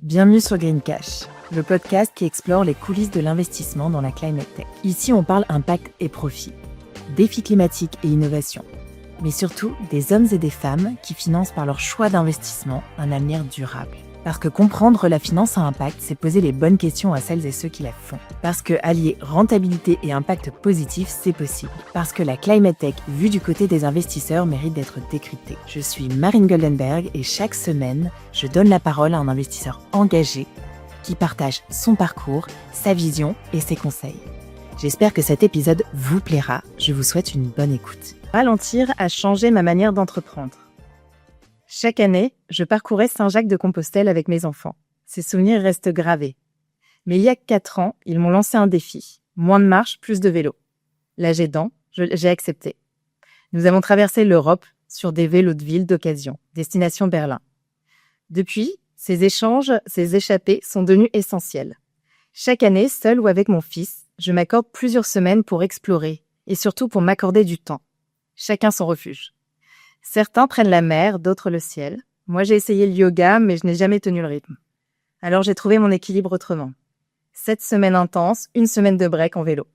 Bienvenue sur Green Cash, le podcast qui explore les coulisses de l'investissement dans la climate tech. Ici, on parle impact et profit, défis climatiques et innovation, mais surtout des hommes et des femmes qui financent par leur choix d'investissement un avenir durable. Parce que comprendre la finance à impact, c'est poser les bonnes questions à celles et ceux qui la font. Parce que allier rentabilité et impact positif, c'est possible. Parce que la climate tech, vue du côté des investisseurs, mérite d'être décryptée. Je suis Marine Goldenberg et chaque semaine, je donne la parole à un investisseur engagé qui partage son parcours, sa vision et ses conseils. J'espère que cet épisode vous plaira. Je vous souhaite une bonne écoute. Ralentir a changé ma manière d'entreprendre. Chaque année, je parcourais Saint-Jacques-de-Compostelle avec mes enfants. Ces souvenirs restent gravés. Mais il y a 4 ans, ils m'ont lancé un défi. Moins de marche, plus de vélo. L'âge aidant, j'ai accepté. Nous avons traversé l'Europe sur des vélos de ville d'occasion, destination Berlin. Depuis, ces échanges, ces échappées sont devenus essentiels. Chaque année, seul ou avec mon fils, je m'accorde plusieurs semaines pour explorer et surtout pour m'accorder du temps. Chacun son refuge. Certains prennent la mer, d'autres le ciel. Moi, j'ai essayé le yoga, mais je n'ai jamais tenu le rythme. Alors, j'ai trouvé mon équilibre autrement. 7 semaines intenses, 1 semaine de break en vélo.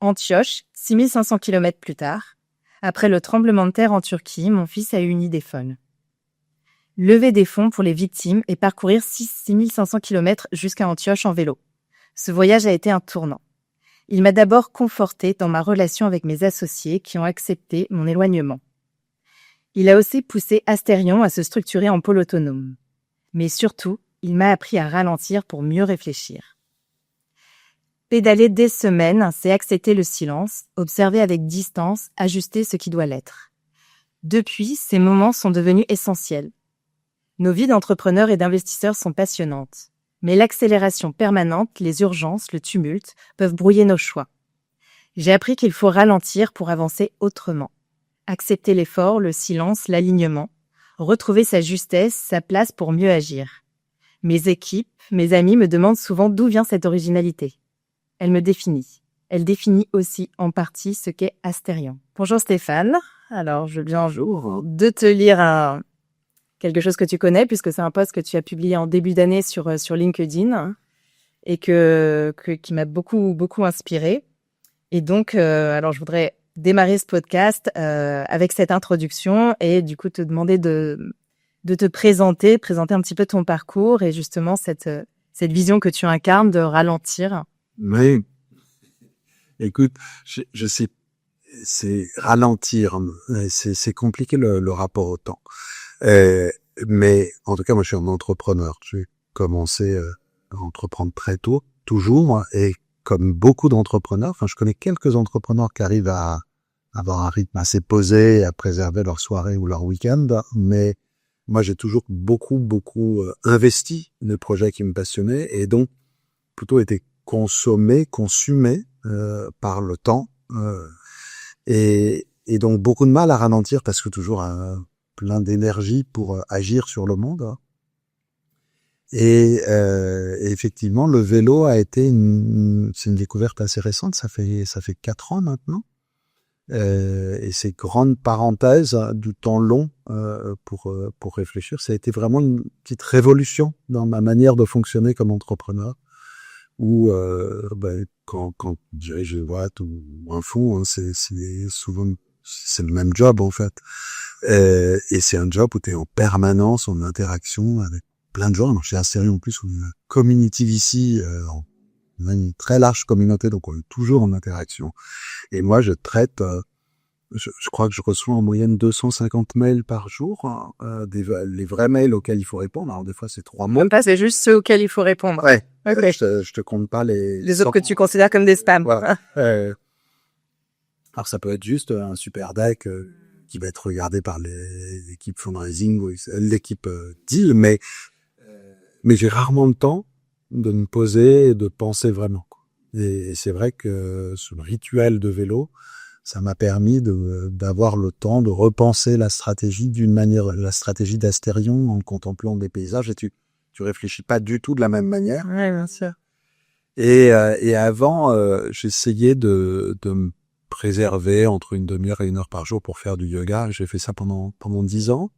Antioche, 6500 km plus tard, après le tremblement de terre en Turquie, mon fils a eu une idée folle. Lever des fonds pour les victimes et parcourir 6500 km jusqu'à Antioche en vélo. Ce voyage a été un tournant. Il m'a d'abord conforté dans ma relation avec mes associés qui ont accepté mon éloignement. Il a aussi poussé Asterion à se structurer en pôle autonome. Mais surtout, il m'a appris à ralentir pour mieux réfléchir. Pédaler des semaines, c'est accepter le silence, observer avec distance, ajuster ce qui doit l'être. Depuis, ces moments sont devenus essentiels. Nos vies d'entrepreneurs et d'investisseurs sont passionnantes. Mais l'accélération permanente, les urgences, le tumulte peuvent brouiller nos choix. J'ai appris qu'il faut ralentir pour avancer autrement. Accepter l'effort, le silence, l'alignement, retrouver sa justesse, sa place pour mieux agir. Mes équipes, mes amis me demandent souvent d'où vient cette originalité. Elle me définit. Elle définit aussi en partie ce qu'est Asterion. Bonjour Stéphane. Alors, je viens de te lire quelque chose que tu connais, puisque c'est un post que tu as publié en début d'année sur LinkedIn et qui m'a beaucoup inspiré. Et donc, alors je voudrais démarrer ce podcast avec cette introduction et du coup te demander de te présenter un petit peu ton parcours et justement cette vision que tu incarnes de ralentir. Oui, écoute, je sais, c'est ralentir, c'est compliqué le rapport au temps. Mais en tout cas, moi je suis un entrepreneur. J'ai commencé à entreprendre très tôt, toujours, et comme beaucoup d'entrepreneurs, je connais quelques entrepreneurs qui arrivent à avoir un rythme assez posé, à préserver leur soirée ou leur week-end, mais moi j'ai toujours beaucoup investi les projets qui me passionnaient et donc plutôt été consumé par le temps et donc beaucoup de mal à ralentir parce que toujours plein d'énergie pour agir sur le monde. Et effectivement, le vélo a été c'est une découverte assez récente. Ça fait 4 ans maintenant. Et ces grandes parenthèses du temps long pour réfléchir, ça a été vraiment une petite révolution dans ma manière de fonctionner comme entrepreneur. Où quand je vois tout un fond, c'est souvent c'est le même job en fait. Et c'est un job où tu es en permanence en interaction avec plein de gens. Alors, chez Asterion en plus, on a une community VC, on a une très large communauté, donc on est toujours en interaction. Et moi, je traite, je crois que je reçois en moyenne 250 mails par jour, les vrais mails auxquels il faut répondre. Alors des fois, c'est 3 mots. Même pas, c'est juste ceux auxquels il faut répondre. Ouais. Okay. Je te compte pas les autres que tu considères comme des spams. Voilà. Alors ça peut être juste un super deck qui va être regardé par l'équipe fundraising ou l'équipe deal, mais j'ai rarement le temps de me poser et de penser vraiment. Et c'est vrai que ce rituel de vélo, ça m'a permis d'avoir le temps de repenser la stratégie d'une manière, la stratégie d'Asterion en contemplant des paysages et tu réfléchis pas du tout de la même manière. Oui, bien sûr. Et avant, j'essayais de me préserver entre une demi-heure et 1 heure par jour pour faire du yoga. J'ai fait ça pendant 10 ans.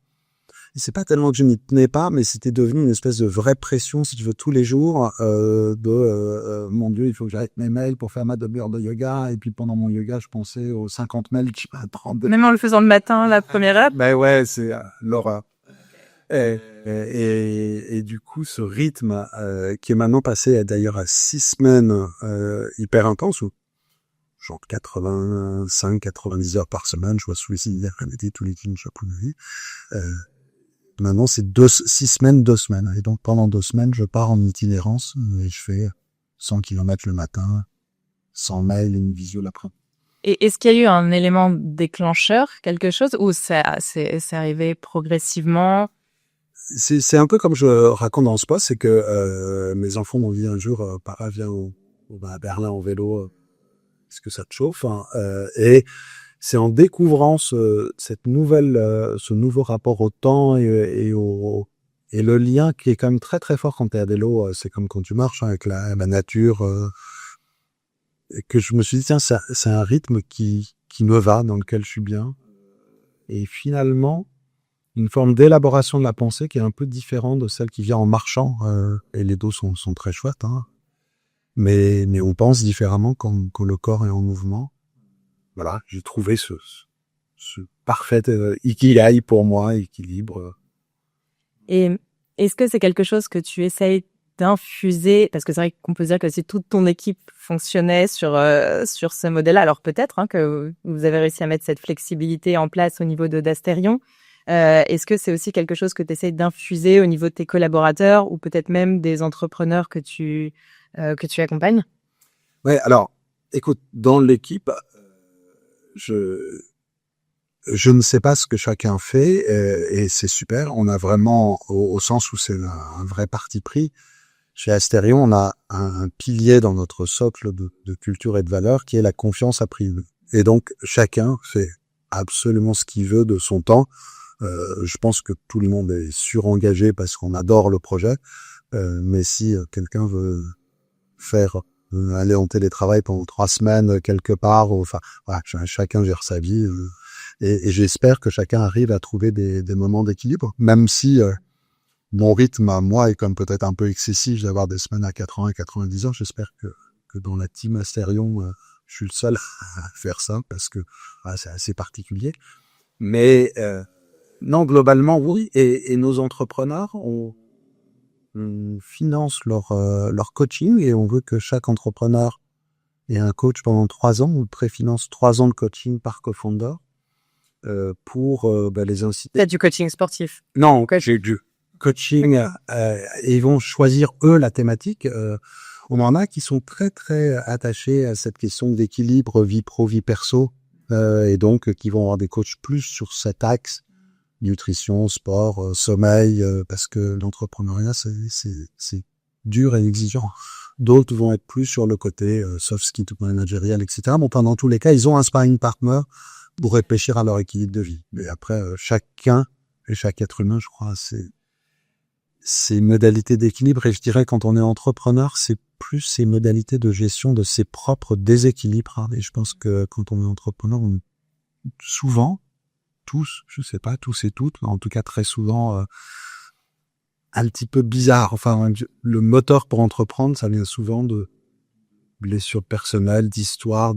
c'est pas tellement que je m'y tenais pas, mais c'était devenu une espèce de vraie pression, si tu veux, tous les jours, mon Dieu, il faut que j'arrête mes mails pour faire ma demi-heure de yoga. Et puis pendant mon yoga, je pensais aux 50 mails que je vais prendre. Même en le faisant le matin, la première heure. Ben ouais, c'est l'horreur. Et du coup, ce rythme qui est maintenant passé d'ailleurs à 6 semaines hyper intenses, où genre 85-90 heures par semaine, je vois Suicide Remedy tous les films, je sais plus. Maintenant, c'est 6 semaines, 2 semaines. Et donc, pendant 2 semaines, je pars en itinérance et je fais 100 km le matin, 100 mails et une visio l'après-midi. Et est-ce qu'il y a eu un élément déclencheur, quelque chose, ou c'est arrivé progressivement? C'est un peu comme je raconte dans ce post, c'est que mes enfants m'ont dit un jour, Para, viens à Berlin en vélo, est-ce que ça te chauffe, hein, et c'est en découvrant ce nouveau rapport au temps et le lien qui est quand même très très fort quand tu es à vélo, c'est comme quand tu marches, hein, avec la nature, que je me suis dit tiens, c'est un rythme qui me va, dans lequel je suis bien, et finalement une forme d'élaboration de la pensée qui est un peu différente de celle qui vient en marchant, et les dos sont très chouettes, hein, mais on pense différemment quand le corps est en mouvement. Voilà, j'ai trouvé ce parfait ikigai pour moi, équilibre. Et est-ce que c'est quelque chose que tu essayes d'infuser, parce que c'est vrai qu'on peut dire que si toute ton équipe fonctionnait sur ce modèle-là, alors peut-être que vous avez réussi à mettre cette flexibilité en place au niveau d'Asterion. Est-ce que c'est aussi quelque chose que tu essayes d'infuser au niveau de tes collaborateurs ou peut-être même des entrepreneurs que tu accompagnes? Ouais, alors, écoute, dans l'équipe, je ne sais pas ce que chacun fait, et c'est super. On a vraiment, au sens où c'est un vrai parti pris, chez Asterion, on a un pilier dans notre socle de culture et de valeurs qui est la confiance apprise. Et donc, chacun fait absolument ce qu'il veut de son temps. Je pense que tout le monde est surengagé parce qu'on adore le projet. Mais si quelqu'un veut aller en télétravail pendant 3 semaines quelque part, enfin, voilà, chacun gère sa vie. Et j'espère que chacun arrive à trouver des moments d'équilibre, même si mon rythme à moi est comme peut-être un peu excessif d'avoir des semaines à 80, 90 heures. J'espère que dans la team Asterion, je suis le seul à faire ça parce que c'est assez particulier. Mais non, globalement, oui. Et nos entrepreneurs, on finance leur coaching et on veut que chaque entrepreneur ait un coach pendant 3 ans. On préfinance 3 ans de coaching par co-founder pour les inciter. Peut-être du coaching sportif. Non, j'ai du coaching et ils vont choisir eux la thématique. On en a qui sont très très attachés à cette question d'équilibre vie pro vie perso et donc qui vont avoir des coachs plus sur cet axe nutrition, sport, sommeil, parce que l'entrepreneuriat c'est dur et exigeant. D'autres vont être plus sur le côté soft skills managérial, etc. Bon, dans tous les cas, ils ont un sparring partner pour réfléchir à leur équilibre de vie. Mais après, chacun et chaque être humain, je crois, c'est une modalité d'équilibre. Et je dirais, quand on est entrepreneur, c'est plus ces modalités de gestion de ses propres déséquilibres. Et je pense que quand on est entrepreneur, souvent, tous, je sais pas, tous et toutes, en tout cas très souvent, un petit peu bizarre. Enfin, le moteur pour entreprendre, ça vient souvent de blessures personnelles, d'histoires.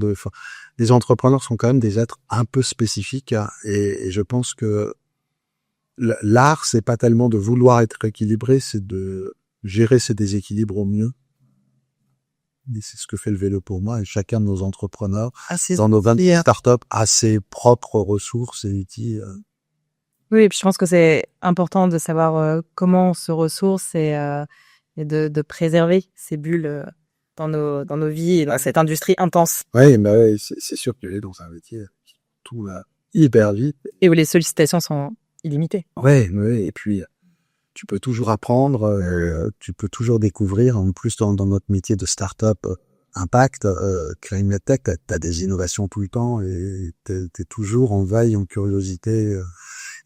Les entrepreneurs sont quand même des êtres un peu spécifiques, hein, et je pense que l'art, c'est pas tellement de vouloir être équilibré, c'est de gérer ses déséquilibres au mieux. Et c'est ce que fait le vélo pour moi, et chacun de nos entrepreneurs, dans nos 20 startups, a ses propres ressources et outils. Oui, et puis je pense que c'est important de savoir comment on se ressource et de préserver ces bulles dans nos vies et dans cette industrie intense. Oui, mais c'est sûr que dans un métier, tout va hyper vite. Et où les sollicitations sont illimitées. Ouais, et puis tu peux toujours apprendre, tu peux toujours découvrir. En plus, dans notre métier de start-up impact, Créer Medtech, t'as des innovations tout le temps et t'es toujours en veille, en curiosité.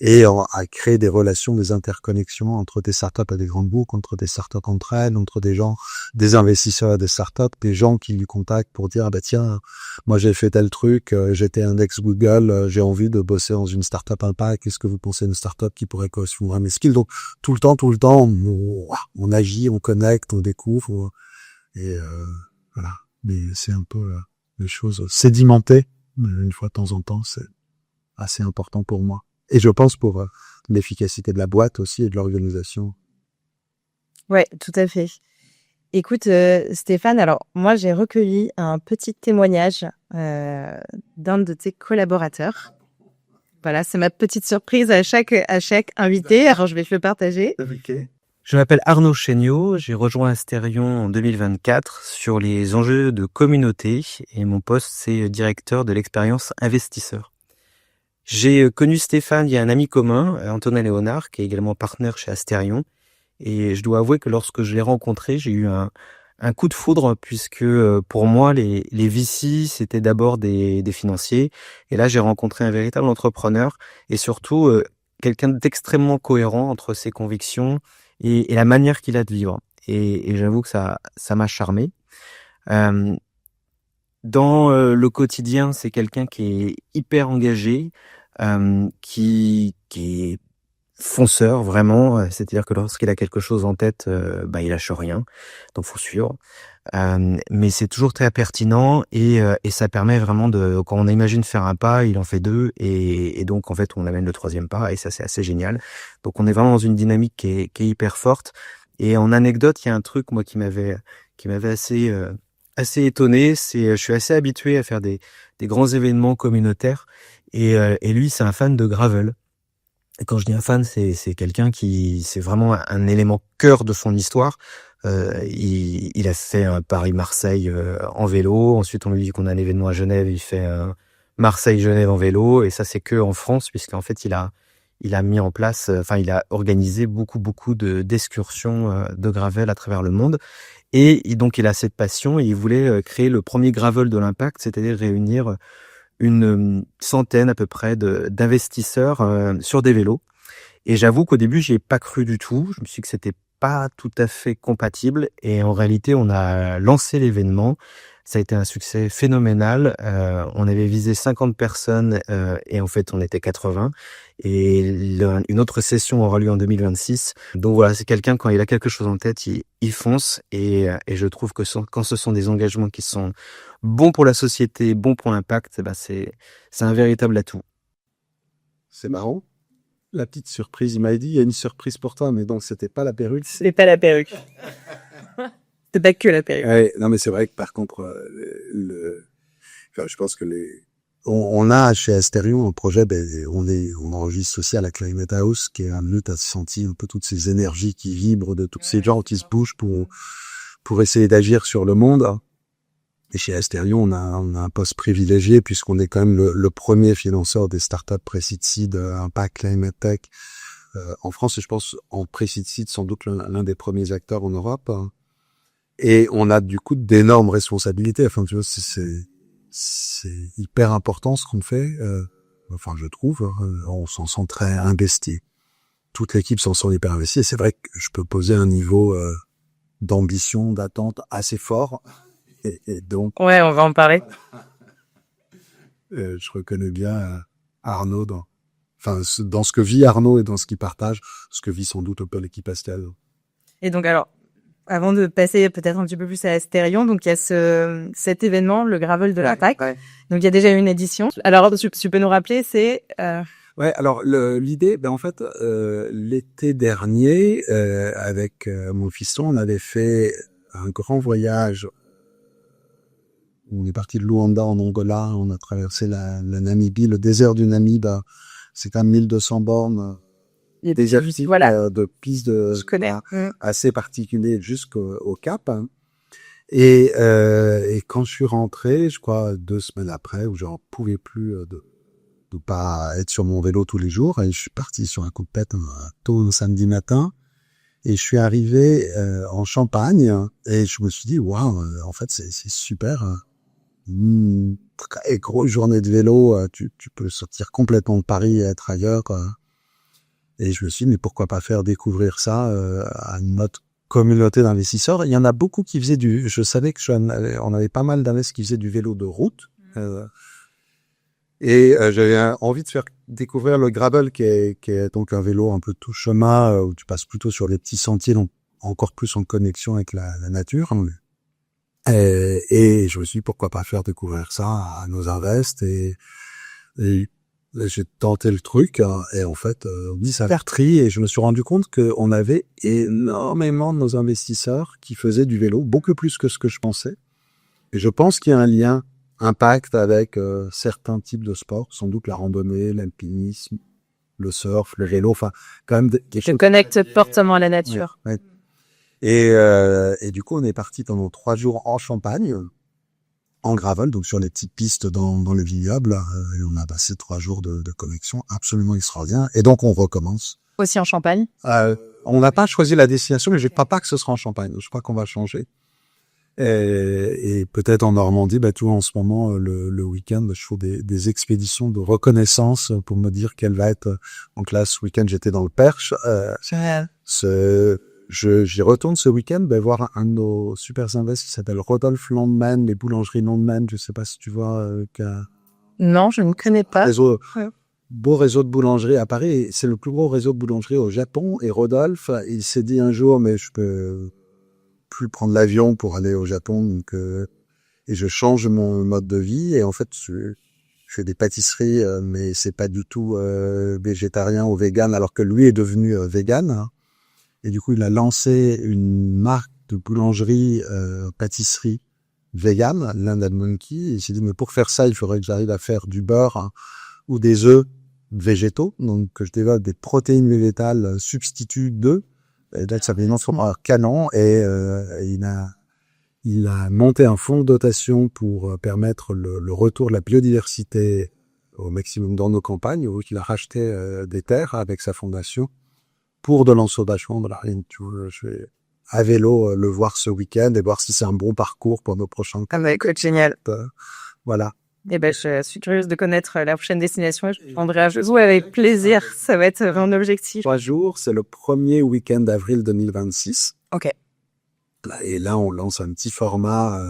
et à créer des relations, des interconnexions entre des startups et des grandes boucles, entre des startups entre elles, entre des gens, des investisseurs et des startups, des gens qui lui contactent pour dire, ah bah tiens, moi j'ai fait tel truc, j'étais index Google, j'ai envie de bosser dans une startup impact, qu'est-ce que vous pensez d'une startup qui pourrait correspondre à mes skills? Donc, tout le temps, on agit, on connecte, on découvre, et voilà. Mais c'est un peu les choses sédimentées, une fois de temps en temps, c'est assez important pour moi. Et je pense pour l'efficacité de la boîte aussi et de l'organisation. Ouais, tout à fait. Écoute, Stéphane, alors moi j'ai recueilli un petit témoignage d'un de tes collaborateurs. Voilà, c'est ma petite surprise à chaque invité. Alors je vais te le partager. Okay. Je m'appelle Arnaud Chéniaud, j'ai rejoint Asterion en 2024 sur les enjeux de communauté et mon poste c'est directeur de l'expérience investisseur. J'ai connu Stéphane via un ami commun, Antonin Léonard, qui est également partenaire chez Asterion, et je dois avouer que lorsque je l'ai rencontré, j'ai eu un coup de foudre puisque pour moi les VC c'était d'abord des financiers, et là j'ai rencontré un véritable entrepreneur et surtout quelqu'un d'extrêmement cohérent entre ses convictions et la manière qu'il a de vivre. Et j'avoue que ça m'a charmé. Dans le quotidien, c'est quelqu'un qui est hyper engagé, qui est fonceur vraiment. C'est-à-dire que lorsqu'il a quelque chose en tête, il lâche rien. Donc faut suivre. Mais c'est toujours très pertinent et ça permet vraiment de, quand on imagine faire un pas, il en fait deux et donc en fait on amène le troisième pas et ça c'est assez génial. Donc on est vraiment dans une dynamique qui est hyper forte. Et en anecdote, il y a un truc moi qui m'avait assez étonné, c'est je suis assez habitué à faire des grands événements communautaires et lui c'est un fan de gravel. Et quand je dis un fan, c'est quelqu'un qui c'est vraiment un élément cœur de son histoire. Il a fait un Paris-Marseille en vélo. Ensuite, on lui dit qu'on a un événement à Genève, il fait un Marseille-Genève en vélo. Et ça, c'est que en France, puisqu'en fait, il a mis en place, il a organisé beaucoup d'excursions de gravel à travers le monde. Et donc, il a cette passion et il voulait créer le premier gravel de l'impact, c'est-à-dire réunir une centaine à peu près d'investisseurs sur des vélos. Et j'avoue qu'au début, j'y ai pas cru du tout. Je me suis dit que c'était pas tout à fait compatible. Et en réalité, on a lancé l'événement. Ça a été un succès phénoménal. On avait visé 50 personnes et en fait, on était 80. Et une autre session aura lieu en 2026. Donc voilà, c'est quelqu'un, quand il a quelque chose en tête, il fonce. Et je trouve que quand ce sont des engagements qui sont bons pour la société, bons pour l'impact, c'est un véritable atout. C'est marrant. La petite surprise, il m'a dit, il y a une surprise pour toi, mais donc c'était pas la perruque. C'est pas la perruque. C'est pas que la perruque. Ouais, non, mais c'est vrai que par contre, je pense que on a chez Asterion un projet, on enregistre aussi à la Climate House, qui est un lieu, t'as senti un peu toutes ces énergies qui vibrent de tous ces gens qui se bougent pour essayer d'agir sur le monde. Et chez Asterion, on a un poste privilégié puisqu'on est quand même le premier financeur des startups Pre-Seed Seed, Impact Climate Tech en France. Et je pense en Pre-Seed Seed, sans doute l'un des premiers acteurs en Europe. Et on a du coup d'énormes responsabilités. Enfin, tu vois, c'est hyper important ce qu'on fait. Je trouve, on s'en sent très investi. Toute l'équipe s'en sent hyper investie. Et c'est vrai que je peux poser un niveau d'ambition, d'attente assez fort. Et donc, ouais, on va en parler. Je reconnais bien Arnaud dans ce que vit Arnaud et dans ce qu'il partage, ce que vit sans doute un peu l'équipe Asterion. Et donc alors, avant de passer peut-être un petit peu plus à Asterion, donc il y a cet événement, le Gravel de l'Impact. Ouais. Donc il y a déjà une édition. Alors tu peux nous rappeler, c'est Ouais, alors l'idée, en fait, l'été dernier, avec mon fiston, on avait fait un grand voyage. On est parti de Luanda en Angola, on a traversé la Namibie, le désert du Namib, c'est quand même 1200 bornes désertiques, voilà, de pistes assez particulières jusqu'au Cap. Et quand je suis rentré, je crois 2 semaines après, où j'en pouvais plus de pas être sur mon vélo tous les jours, et je suis parti sur un coup de pète tôt un samedi matin, et je suis arrivé en Champagne, et je me suis dit, waouh, en fait c'est super. Très grosse journée de vélo, tu peux sortir complètement de Paris et être ailleurs, quoi. Et je me suis dit, mais pourquoi pas faire découvrir ça à notre communauté d'investisseurs. Il y en a beaucoup qui faisaient je savais que on avait pas mal d'investisseurs qui faisaient du vélo de route. J'avais envie de faire découvrir le gravel qui est donc un vélo un peu tout chemin où tu passes plutôt sur les petits sentiers, donc encore plus en connexion avec la nature. Et je me suis dit, pourquoi pas faire découvrir ça à nos invests et j'ai tenté le truc et en fait, on dit ça a l'air tri et je me suis rendu compte qu'on avait énormément de nos investisseurs qui faisaient du vélo, beaucoup plus que ce que je pensais. Et je pense qu'il y a un lien impact avec certains types de sports, sans doute la randonnée, l'alpinisme, le surf, le vélo, enfin quand même quelque chose. Tu connectes fortement à la nature. Ouais. Et du coup, on est parti pendant 3 jours en Champagne, en gravel, donc sur les petites pistes dans le vignoble, et on a passé 3 jours de connexion absolument extraordinaire. Et donc, on recommence. Aussi en Champagne? On n'a pas choisi la destination, mais je ne crois pas que ce sera en Champagne. Je crois qu'on va changer. Et peut-être en Normandie, tu vois, en ce moment, le week-end, je fais des expéditions de reconnaissance pour me dire quelle va être. Donc là, ce week-end, j'étais dans le Perche. J'y retourne ce week-end, voir un de nos super invests qui s'appelle Rodolphe Landman, les boulangeries Landman. Je sais pas si tu vois. Non, je ne connais pas. Beau réseau de boulangeries à Paris. C'est le plus gros réseau de boulangeries au Japon. Et Rodolphe, il s'est dit un jour, mais je peux plus prendre l'avion pour aller au Japon. Donc, et je change mon mode de vie. Et en fait, je fais des pâtisseries, mais c'est pas du tout végétarien ou vegan, alors que lui est devenu vegan. Et du coup, il a lancé une marque de boulangerie, pâtisserie vegan, Land & Monkey. Et il s'est dit, mais pour faire ça, il faudrait que j'arrive à faire du beurre ou des œufs végétaux. Donc, que je développe des protéines végétales substituts d'œufs. Et là, ça fait un canon. Et il a monté un fonds de dotation pour permettre le retour de la biodiversité au maximum dans nos campagnes, où il a racheté des terres avec sa fondation pour de l'ensauvagement de la Rhine. Tu vois, je vais à vélo le voir ce week-end et voir si c'est un bon parcours pour nos prochains. Ah bah écoute, génial. Voilà. Eh ben, je suis curieuse de connaître la prochaine destination et je prendrai à vous avec plaisir. Ça va être mon objectif. 3 jours, c'est le premier week-end d'avril 2026. Ok. Et là, on lance un petit format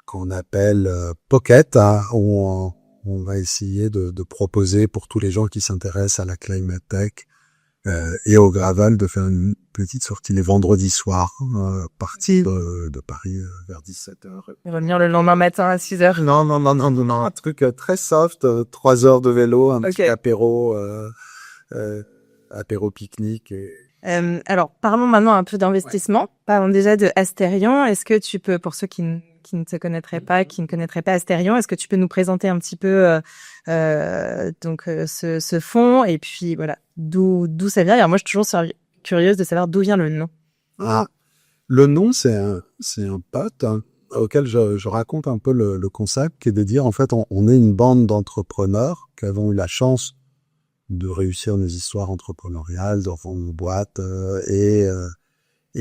qu'on appelle Pocket, où on va essayer de proposer pour tous les gens qui s'intéressent à la climate tech et au gravel de faire une petite sortie les vendredis soirs, partir de Paris vers 17h. Et revenir le lendemain matin à 6h. Non, un truc très soft, 3 heures de vélo, un petit apéro, apéro pique-nique. Alors, parlons maintenant un peu d'investissement. Ouais. Parlons déjà de Asterion. Est-ce que tu peux, pour ceux qui ne te connaîtraient pas, qui ne connaîtraient pas Asterion, est-ce que tu peux nous présenter un petit peu ce fonds et puis voilà d'où ça vient. Alors moi, je suis toujours curieuse de savoir d'où vient le nom. Le nom, c'est un pote auquel je raconte un peu le concept, qui est de dire en fait on est une bande d'entrepreneurs qui avons eu la chance de réussir nos histoires entrepreneuriales, de revendre nos boîtes et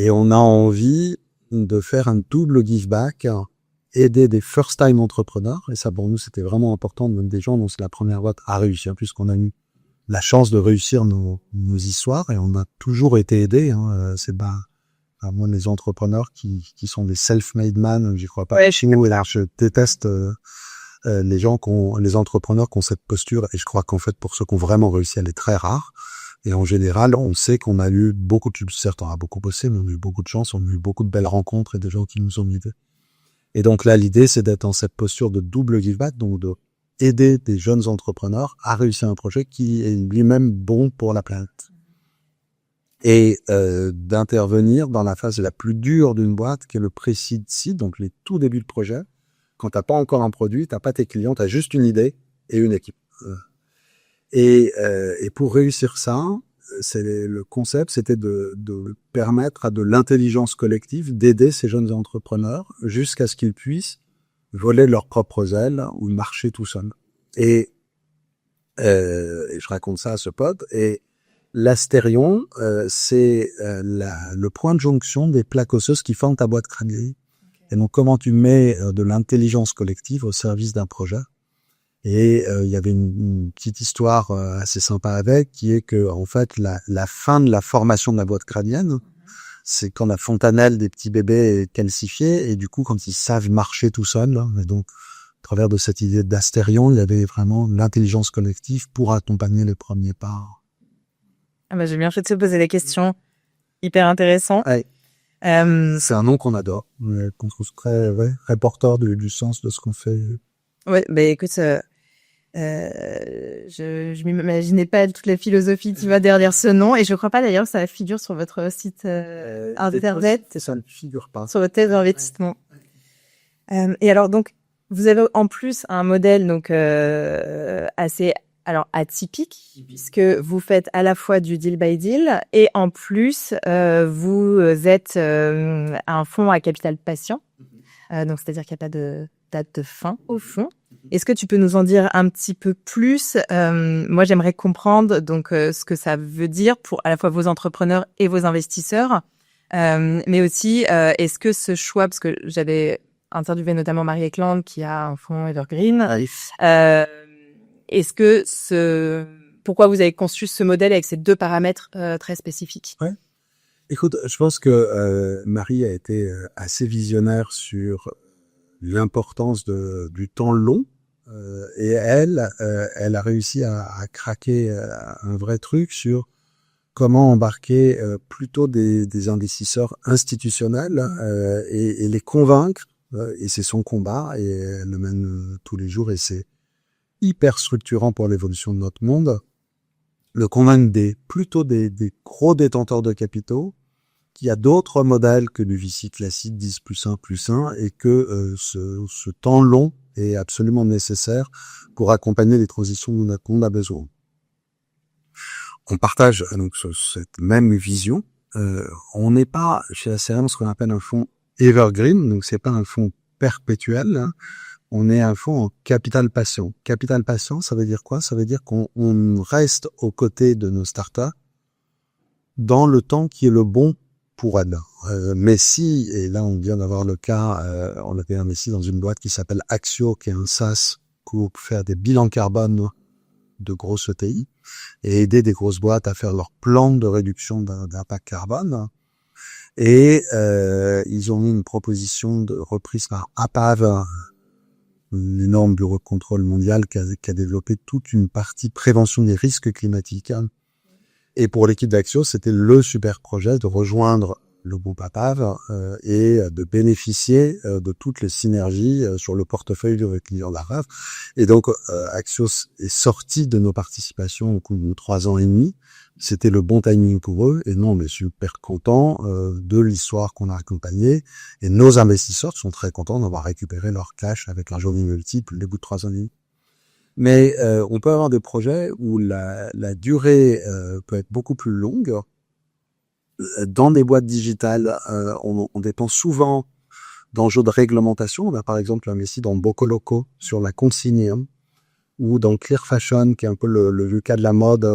on a envie de faire un double give back, aider des first time entrepreneurs, et ça pour nous c'était vraiment important, même des gens dont c'est la première boîte à réussir, puisqu'on a eu la chance de réussir nos histoires et on a toujours été aidés. C'est pas moi les entrepreneurs qui sont des self-made man, j'y crois pas. Ouais, je déteste les entrepreneurs qui ont cette posture, et je crois qu'en fait pour ceux qui ont vraiment réussi, elle est très rare. Et en général, on sait qu'on a eu beaucoup de, certes on a beaucoup bossé, mais on a eu beaucoup de chance, on a eu beaucoup de belles rencontres et des gens qui nous ont aidés. Et donc là, l'idée, c'est d'être dans cette posture de double give back, donc de aider des jeunes entrepreneurs à réussir un projet qui est lui-même bon pour la planète. Et d'intervenir dans la phase la plus dure d'une boîte, qui est le pré-seed seed, donc les tout débuts de projet. Quand t'as pas encore un produit, t'as pas tes clients, t'as juste une idée et une équipe. Et pour réussir ça, le concept, c'était de permettre à de l'intelligence collective d'aider ces jeunes entrepreneurs jusqu'à ce qu'ils puissent voler leurs propres ailes ou marcher tout seuls. Et je raconte ça à ce pote. Et l'Asterion, c'est le point de jonction des plaques osseuses qui forment ta boîte crânienne. Et donc, comment tu mets de l'intelligence collective au service d'un projet. Et il y avait une petite histoire assez sympa avec, qui est que en fait la fin de la formation de la boîte crânienne, c'est quand la fontanelle des petits bébés est calcifiée, et du coup quand ils savent marcher tout seuls, hein, et donc à travers de cette idée d'astérion, il y avait vraiment l'intelligence collective pour accompagner les premiers pas. Ah bah, j'ai bien fait de se poser des questions. Hyper intéressant. Ouais. Euh, C'est un nom qu'on adore, qu'on trouve très porteur du sens de ce qu'on fait. ouais, bah écoute, je m'imaginais pas toute la philosophie qui va derrière ce nom, et je crois pas d'ailleurs que ça figure sur votre site internet, Ça ne figure pas. sur votre thèse d'investissement. Et alors donc, vous avez en plus un modèle donc assez atypique, puisque vous faites à la fois du deal by deal et en plus vous êtes un fonds à capital patient, donc c'est-à-dire qu'il n'y a pas de date de fin au fond. Est-ce que tu peux nous en dire un petit peu plus? Moi, j'aimerais comprendre donc ce que ça veut dire pour à la fois vos entrepreneurs et vos investisseurs, mais aussi est-ce que ce choix, parce que j'avais interviewé notamment Marie Eklund qui a un fonds Evergreen, est-ce que pourquoi vous avez conçu ce modèle avec ces deux paramètres très spécifiques? Ouais. Écoute, je pense que Marie a été assez visionnaire sur l'importance du temps long, et elle a réussi à craquer un vrai truc sur comment embarquer plutôt des investisseurs institutionnels et les convaincre, et c'est son combat, et elle le mène tous les jours, et c'est hyper structurant pour l'évolution de notre monde, le convaincre plutôt des gros détenteurs de capitaux, qu'il y a d'autres modèles que du VC classique 10+1+1, et que ce temps long est absolument nécessaire pour accompagner les transitions dont on a besoin. On partage donc cette même vision. On n'est pas chez ACRM ce qu'on appelle un fonds evergreen, donc c'est pas un fonds perpétuel, hein. On est un fonds en capital patient. Capital patient, ça veut dire quoi? Ça veut dire qu'on reste aux côtés de nos startups dans le temps qui est le bon pour elles. Mais si, et là on vient d'avoir le cas, on avait investi dans une boîte qui s'appelle Axio, qui est un SaaS pour faire des bilans carbone de grosses ETI et aider des grosses boîtes à faire leur plan de réduction d'impact carbone. Et ils ont mis une proposition reprise par APAV, un énorme bureau de contrôle mondial qui a développé toute une partie prévention des risques climatiques. Et pour l'équipe d'Axio, c'était le super projet de rejoindre le groupe APAV et de bénéficier de toutes les synergies sur le portefeuille de clients d'APAV. Et donc, Axios est sorti de nos participations au cours de 3 ans et demi. C'était le bon timing pour eux. Et nous, on est super contents de l'histoire qu'on a accompagnée. Et nos investisseurs sont très contents d'avoir récupéré leur cash avec un joli multiple les bout de 3 ans et demi. Mais on peut avoir des projets où la durée peut être beaucoup plus longue. Dans des boîtes digitales, on dépend souvent d'enjeux de réglementation. On a par exemple investi dans Bocoloco sur la consigne, ou dans Clear Fashion, qui est un peu le cas de la mode.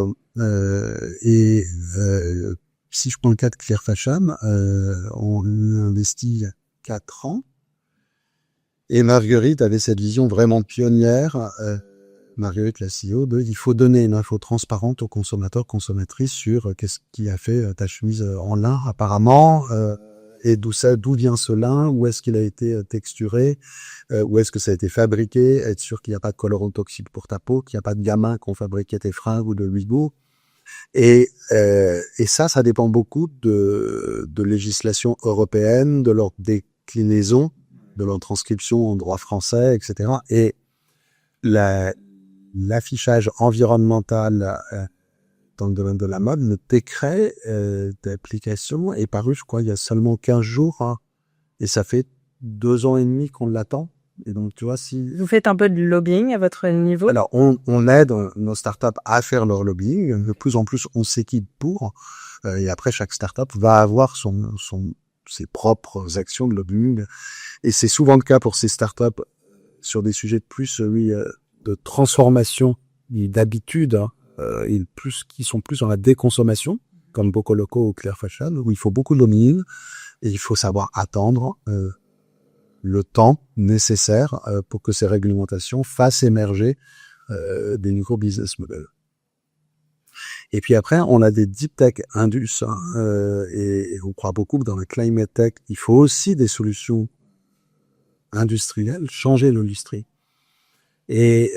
Si je prends le cas de Clear Fashion, on a investi il y a 4 ans. Et Marguerite avait cette vision vraiment pionnière, Marguerite, la CEO, il faut donner une info transparente aux consommateurs, consommatrices sur qu'est-ce qui a fait ta chemise en lin apparemment, et d'où vient ce lin, où est-ce qu'il a été texturé, où est-ce que ça a été fabriqué, être sûr qu'il n'y a pas de colorant toxique pour ta peau, qu'il n'y a pas de gamins qui ont fabriqué tes fringues ou de l'huigo. Et ça dépend beaucoup de législation européenne, de leur déclinaison, de leur transcription en droit français, etc. Et l'affichage environnemental dans le domaine de la mode, le décret d'application est paru, je crois, il y a seulement 15 jours, hein, et ça fait 2 ans et demi qu'on l'attend. Et donc, tu vois, si... Vous faites un peu de lobbying à votre niveau? Alors, on aide nos startups à faire leur lobbying. De plus en plus, on s'équipe pour. Et après, chaque startup va avoir ses propres actions de lobbying. Et c'est souvent le cas pour ces startups sur des sujets de plus, de transformation et d'habitude, hein, qui sont plus dans la déconsommation, comme Bocoloco ou Clear Fashion, où il faut beaucoup de lobbying et il faut savoir attendre. le temps nécessaire pour que ces réglementations fassent émerger des nouveaux business models. Et puis après, on a des deep tech indus, et on croit beaucoup que dans la climate tech, il faut aussi des solutions industrielles, changer l'industrie. Et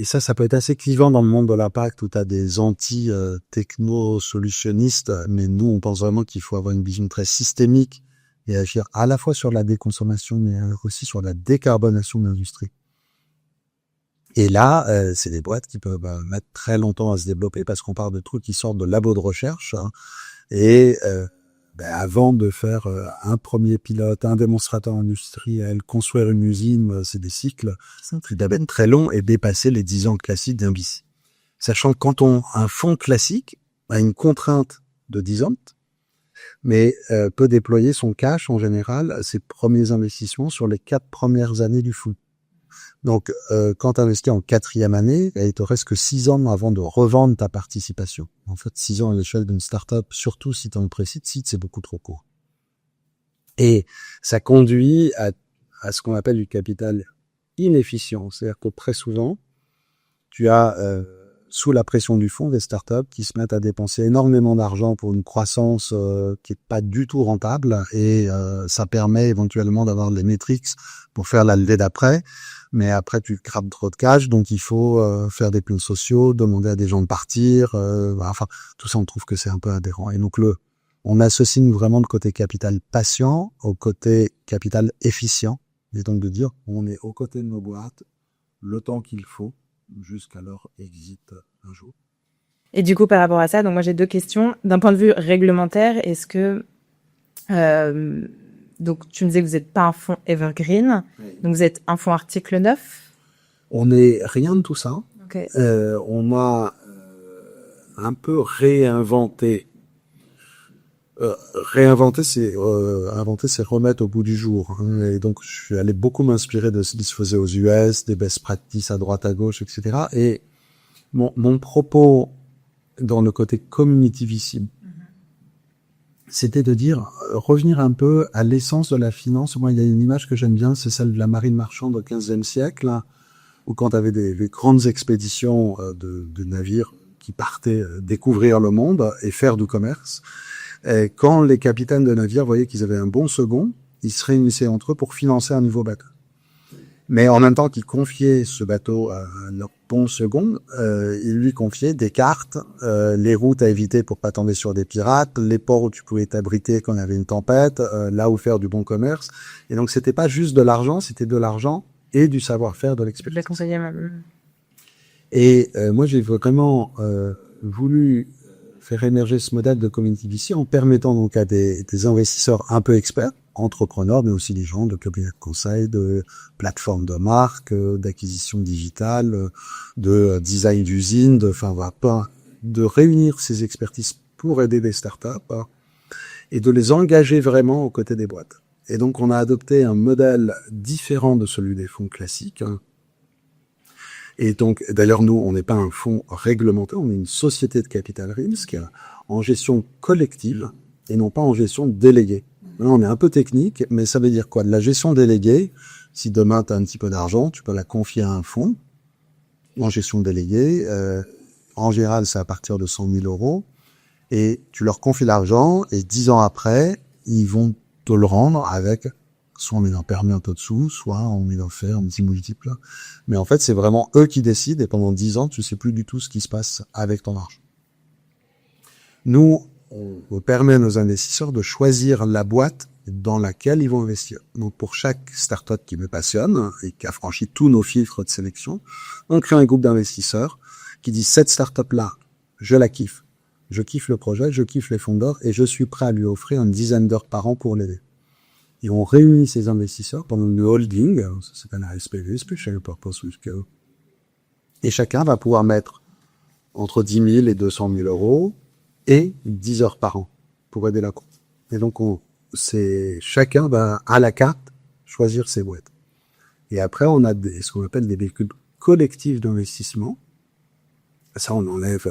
ça peut être assez clivant dans le monde de l'impact où tu as des anti-techno-solutionnistes, mais nous, on pense vraiment qu'il faut avoir une vision très systémique et agir à la fois sur la déconsommation, mais aussi sur la décarbonation de l'industrie. Et là, c'est des boîtes qui peuvent mettre très longtemps à se développer parce qu'on parle de trucs qui sortent de labos de recherche. Et avant de faire un premier pilote, un démonstrateur industriel, construire une usine, c'est des cycles qui sont très longs et dépasser les 10 ans classiques d'un BIC. Sachant que quand un fonds classique a une contrainte de 10 ans, mais peut déployer son cash en général, ses premiers investissements sur les 4 premières années du fonds. Donc, quand tu investis en 4e année, il te reste que 6 ans avant de revendre ta participation. En fait, 6 ans à l'échelle d'une start-up, surtout si tu es en pré-seed, c'est beaucoup trop court. Et ça conduit à ce qu'on appelle du capital inefficient. C'est-à-dire que très souvent, tu as, sous la pression du fonds, des startups qui se mettent à dépenser énormément d'argent pour une croissance qui est pas du tout rentable, et ça permet éventuellement d'avoir les métriques pour faire la levée d'après. Mais après, tu crapes trop de cash, donc il faut faire des plans sociaux, demander à des gens de partir. Enfin, tout ça, on trouve que c'est un peu adhérent. Et donc, on associe vraiment le côté capital patient au côté capital efficient. Et donc de dire, on est aux côtés de nos boîtes, le temps qu'il faut, jusqu'à leur exit un jour. Et du coup, par rapport à ça, donc moi j'ai 2 questions. D'un point de vue réglementaire, est-ce que donc tu me disais que vous n'êtes pas un fonds evergreen, oui. Donc vous êtes un fonds article 9. On n'est rien de tout ça. Okay. On a un peu réinventé. Inventer, c'est remettre au bout du jour. Et donc, je suis allé beaucoup m'inspirer de ce qui se faisait aux US, des best practices à droite, à gauche, etc. Et mon propos dans le côté communitivissime, c'était de dire, revenir un peu à l'essence de la finance. Moi, il y a une image que j'aime bien, c'est celle de la marine marchande au XVe siècle, là, où quand tu avais des grandes expéditions de navires qui partaient découvrir le monde et faire du commerce, et quand les capitaines de navires voyaient qu'ils avaient un bon second, ils se réunissaient entre eux pour financer un nouveau bateau. Mais en même temps qu'ils confiaient ce bateau à leur bon second, ils lui confiaient des cartes, les routes à éviter pour pas tomber sur des pirates, les ports où tu pouvais t'abriter quand il y avait une tempête, là où faire du bon commerce. Et donc c'était pas juste de l'argent, c'était de l'argent et du savoir-faire, de l'expérience. Je conseiller même. Et moi j'ai vraiment voulu faire émerger ce modèle de community VC en permettant donc à des investisseurs un peu experts, entrepreneurs, mais aussi des gens de cabinets de conseil, de plateformes de marque, d'acquisition digitale, de design d'usine, de réunir ces expertises pour aider des startups et de les engager vraiment aux côtés des boîtes. Et donc, on a adopté un modèle différent de celui des fonds classiques. Et donc, d'ailleurs, nous, on n'est pas un fonds réglementé, on est une société de capital risque en gestion collective et non pas en gestion déléguée. Là, on est un peu technique, mais ça veut dire quoi? De la gestion déléguée, si demain tu as un petit peu d'argent, tu peux la confier à un fonds en gestion déléguée. En général, c'est à partir de 100 000 euros. Et tu leur confies l'argent et 10 ans après, ils vont te le rendre avec, soit on met un permis un peu dessous, soit on met un faire un petit multiple. Mais en fait, c'est vraiment eux qui décident et pendant 10 ans, tu sais plus du tout ce qui se passe avec ton argent. Nous, on permet à nos investisseurs de choisir la boîte dans laquelle ils vont investir. Donc, pour chaque startup qui me passionne et qui a franchi tous nos filtres de sélection, on crée un groupe d'investisseurs qui dit cette startup-là, je la kiffe. Je kiffe le projet, je kiffe les fondeurs et je suis prêt à lui offrir une dizaine d'heures par an pour l'aider. Et on réunit ces investisseurs pendant une holding, ça s'appelle un SPV, Special Purpose Vehicle. Et chacun va pouvoir mettre entre 10 000 et 200 000 euros et 10 heures par an pour aider la compte. Et donc, chacun va à la carte choisir ses boîtes. Et après, on a ce qu'on appelle des véhicules collectifs d'investissement. Ça, on enlève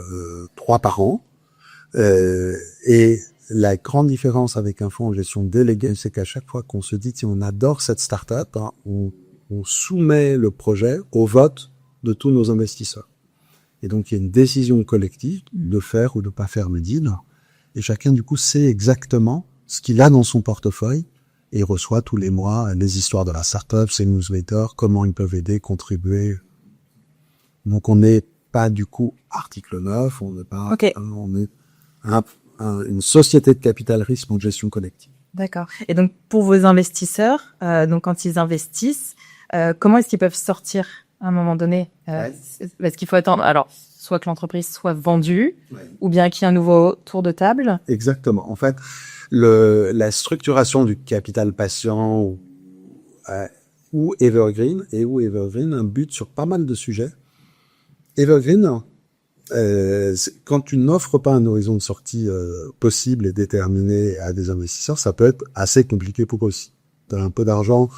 3 par an. Et la grande différence avec un fonds en gestion déléguée, c'est qu'à chaque fois qu'on se dit, si on adore cette startup, hein, on soumet le projet au vote de tous nos investisseurs. Et donc, il y a une décision collective de faire ou de pas faire le deal. Et chacun, du coup, sait exactement ce qu'il a dans son portefeuille et reçoit tous les mois les histoires de la startup, ses newsletters, comment ils peuvent aider, contribuer. Donc, on n'est pas, du coup, article 9, on n'est pas, Ok. on est une société de capital risque en gestion collective. D'accord. Et donc, pour vos investisseurs, donc quand ils investissent, comment est-ce qu'ils peuvent sortir à un moment donné Parce qu'il faut attendre, alors, soit que l'entreprise soit vendue, ou bien qu'il y ait un nouveau tour de table. Exactement. En fait, la structuration du capital patient ou Evergreen, un but sur pas mal de sujets. Evergreen, quand tu n'offres pas un horizon de sortie possible et déterminé à des investisseurs, ça peut être assez compliqué pour eux aussi. Tu as un peu d'argent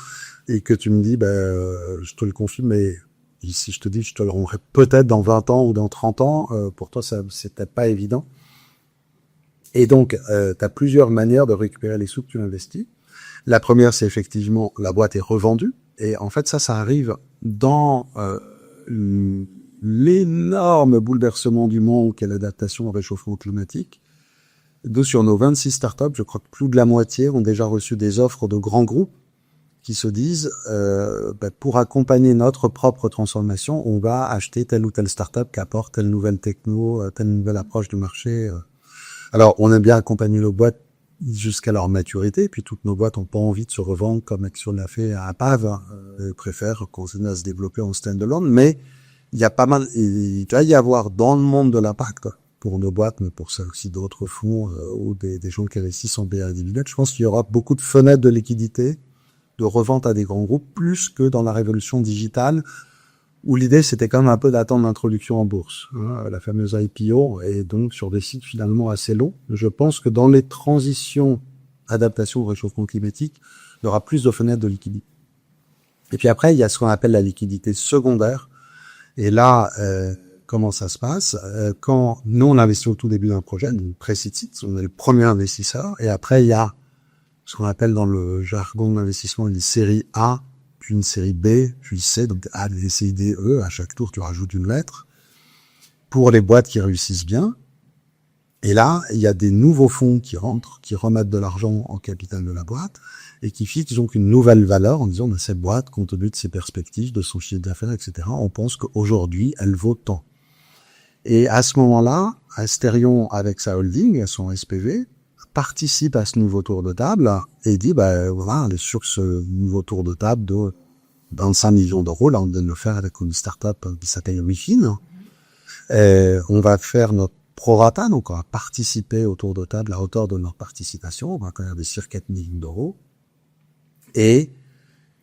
et que tu me dis, je te le confie, mais si je te dis, je te le rendrai peut-être dans 20 ans ou dans 30 ans, pour toi, ça c'était pas évident. Et donc, tu as plusieurs manières de récupérer les sous que tu investis. La première, c'est effectivement, la boîte est revendue. Et en fait, ça arrive dans l'énorme bouleversement du monde qu'est l'adaptation au réchauffement climatique. Sur nos 26 startups, je crois que plus de la moitié ont déjà reçu des offres de grands groupes qui se disent pour accompagner notre propre transformation, on va acheter telle ou telle startup qui apporte telle nouvelle techno, telle nouvelle approche du marché. Alors, on aime bien accompagner nos boîtes jusqu'à leur maturité, puis toutes nos boîtes n'ont pas envie de se revendre comme Action l'a fait à Pave, préfèrent continuer à se développer en stand-alone, mais il y a pas mal, il doit y avoir dans le monde de l'impact, pour nos boîtes, mais pour ça aussi d'autres fonds ou des gens qui investissent en biais individuel. Je pense qu'il y aura beaucoup de fenêtres de liquidité, de revente à des grands groupes, plus que dans la révolution digitale, où l'idée c'était quand même un peu d'attendre l'introduction en bourse, la fameuse IPO, et donc sur des sites finalement assez longs. Je pense que dans les transitions, adaptation au réchauffement climatique, il y aura plus de fenêtres de liquidité. Et puis après, il y a ce qu'on appelle la liquidité secondaire. Et là, comment ça se passe? Quand nous, on investit au tout début d'un projet, une pré-seed, on est le premier investisseur, et après, il y a ce qu'on appelle dans le jargon d'investissement une série A, puis une série B, puis C, donc A, B, C, D, E, à chaque tour, tu rajoutes une lettre, pour les boîtes qui réussissent bien. Et là, il y a des nouveaux fonds qui rentrent, qui remettent de l'argent en capital de la boîte, et qui fixent donc une nouvelle valeur en disant, cette boîte, compte tenu de ses perspectives, de son chiffre d'affaires, etc., on pense qu'aujourd'hui, elle vaut tant. Et à ce moment-là, Asterion, avec sa holding, son SPV, participe à ce nouveau tour de table et dit, voilà, on est sûr que ce nouveau tour de table de 25 millions d'euros, là, on vient de le faire avec une start-up qui s'appelle WeFin. On va faire notre prorata, donc on va participer au tour de table à hauteur de notre participation, on va quand même investir 4 millions d'euros. Et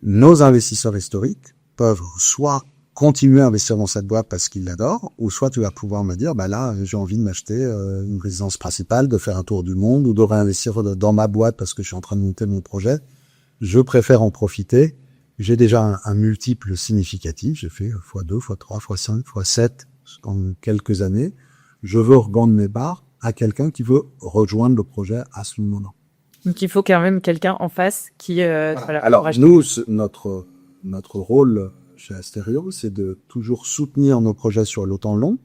nos investisseurs historiques peuvent soit continuer à investir dans cette boîte parce qu'ils l'adorent, ou soit tu vas pouvoir me dire, là, j'ai envie de m'acheter une résidence principale, de faire un tour du monde, ou de réinvestir dans ma boîte parce que je suis en train de monter mon projet. Je préfère en profiter. J'ai déjà un multiple significatif. J'ai fait x2, x3, x5, x7 en quelques années. Je veux revendre mes parts à quelqu'un qui veut rejoindre le projet à ce moment-là. Donc, il faut quand même quelqu'un en face qui... Voilà. Alors, nous, notre rôle chez Asterion, c'est de toujours soutenir nos projets sur le temps long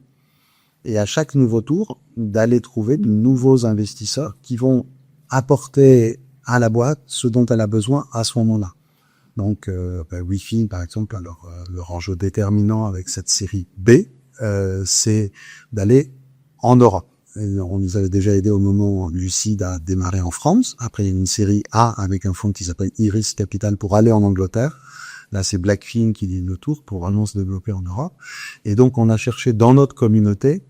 et à chaque nouveau tour, d'aller trouver de nouveaux investisseurs qui vont apporter à la boîte ce dont elle a besoin à ce moment-là. Donc, WeFin, par exemple, alors, leur enjeu déterminant avec cette série B, c'est d'aller en Europe. Et on nous avait déjà aidé au moment lucide à démarrer en France. Après, il y a une série A avec un fonds qui s'appelle Iris Capital pour aller en Angleterre. Là, c'est Blackfin qui dit le tour pour vraiment se développer en Europe. Et donc, on a cherché dans notre communauté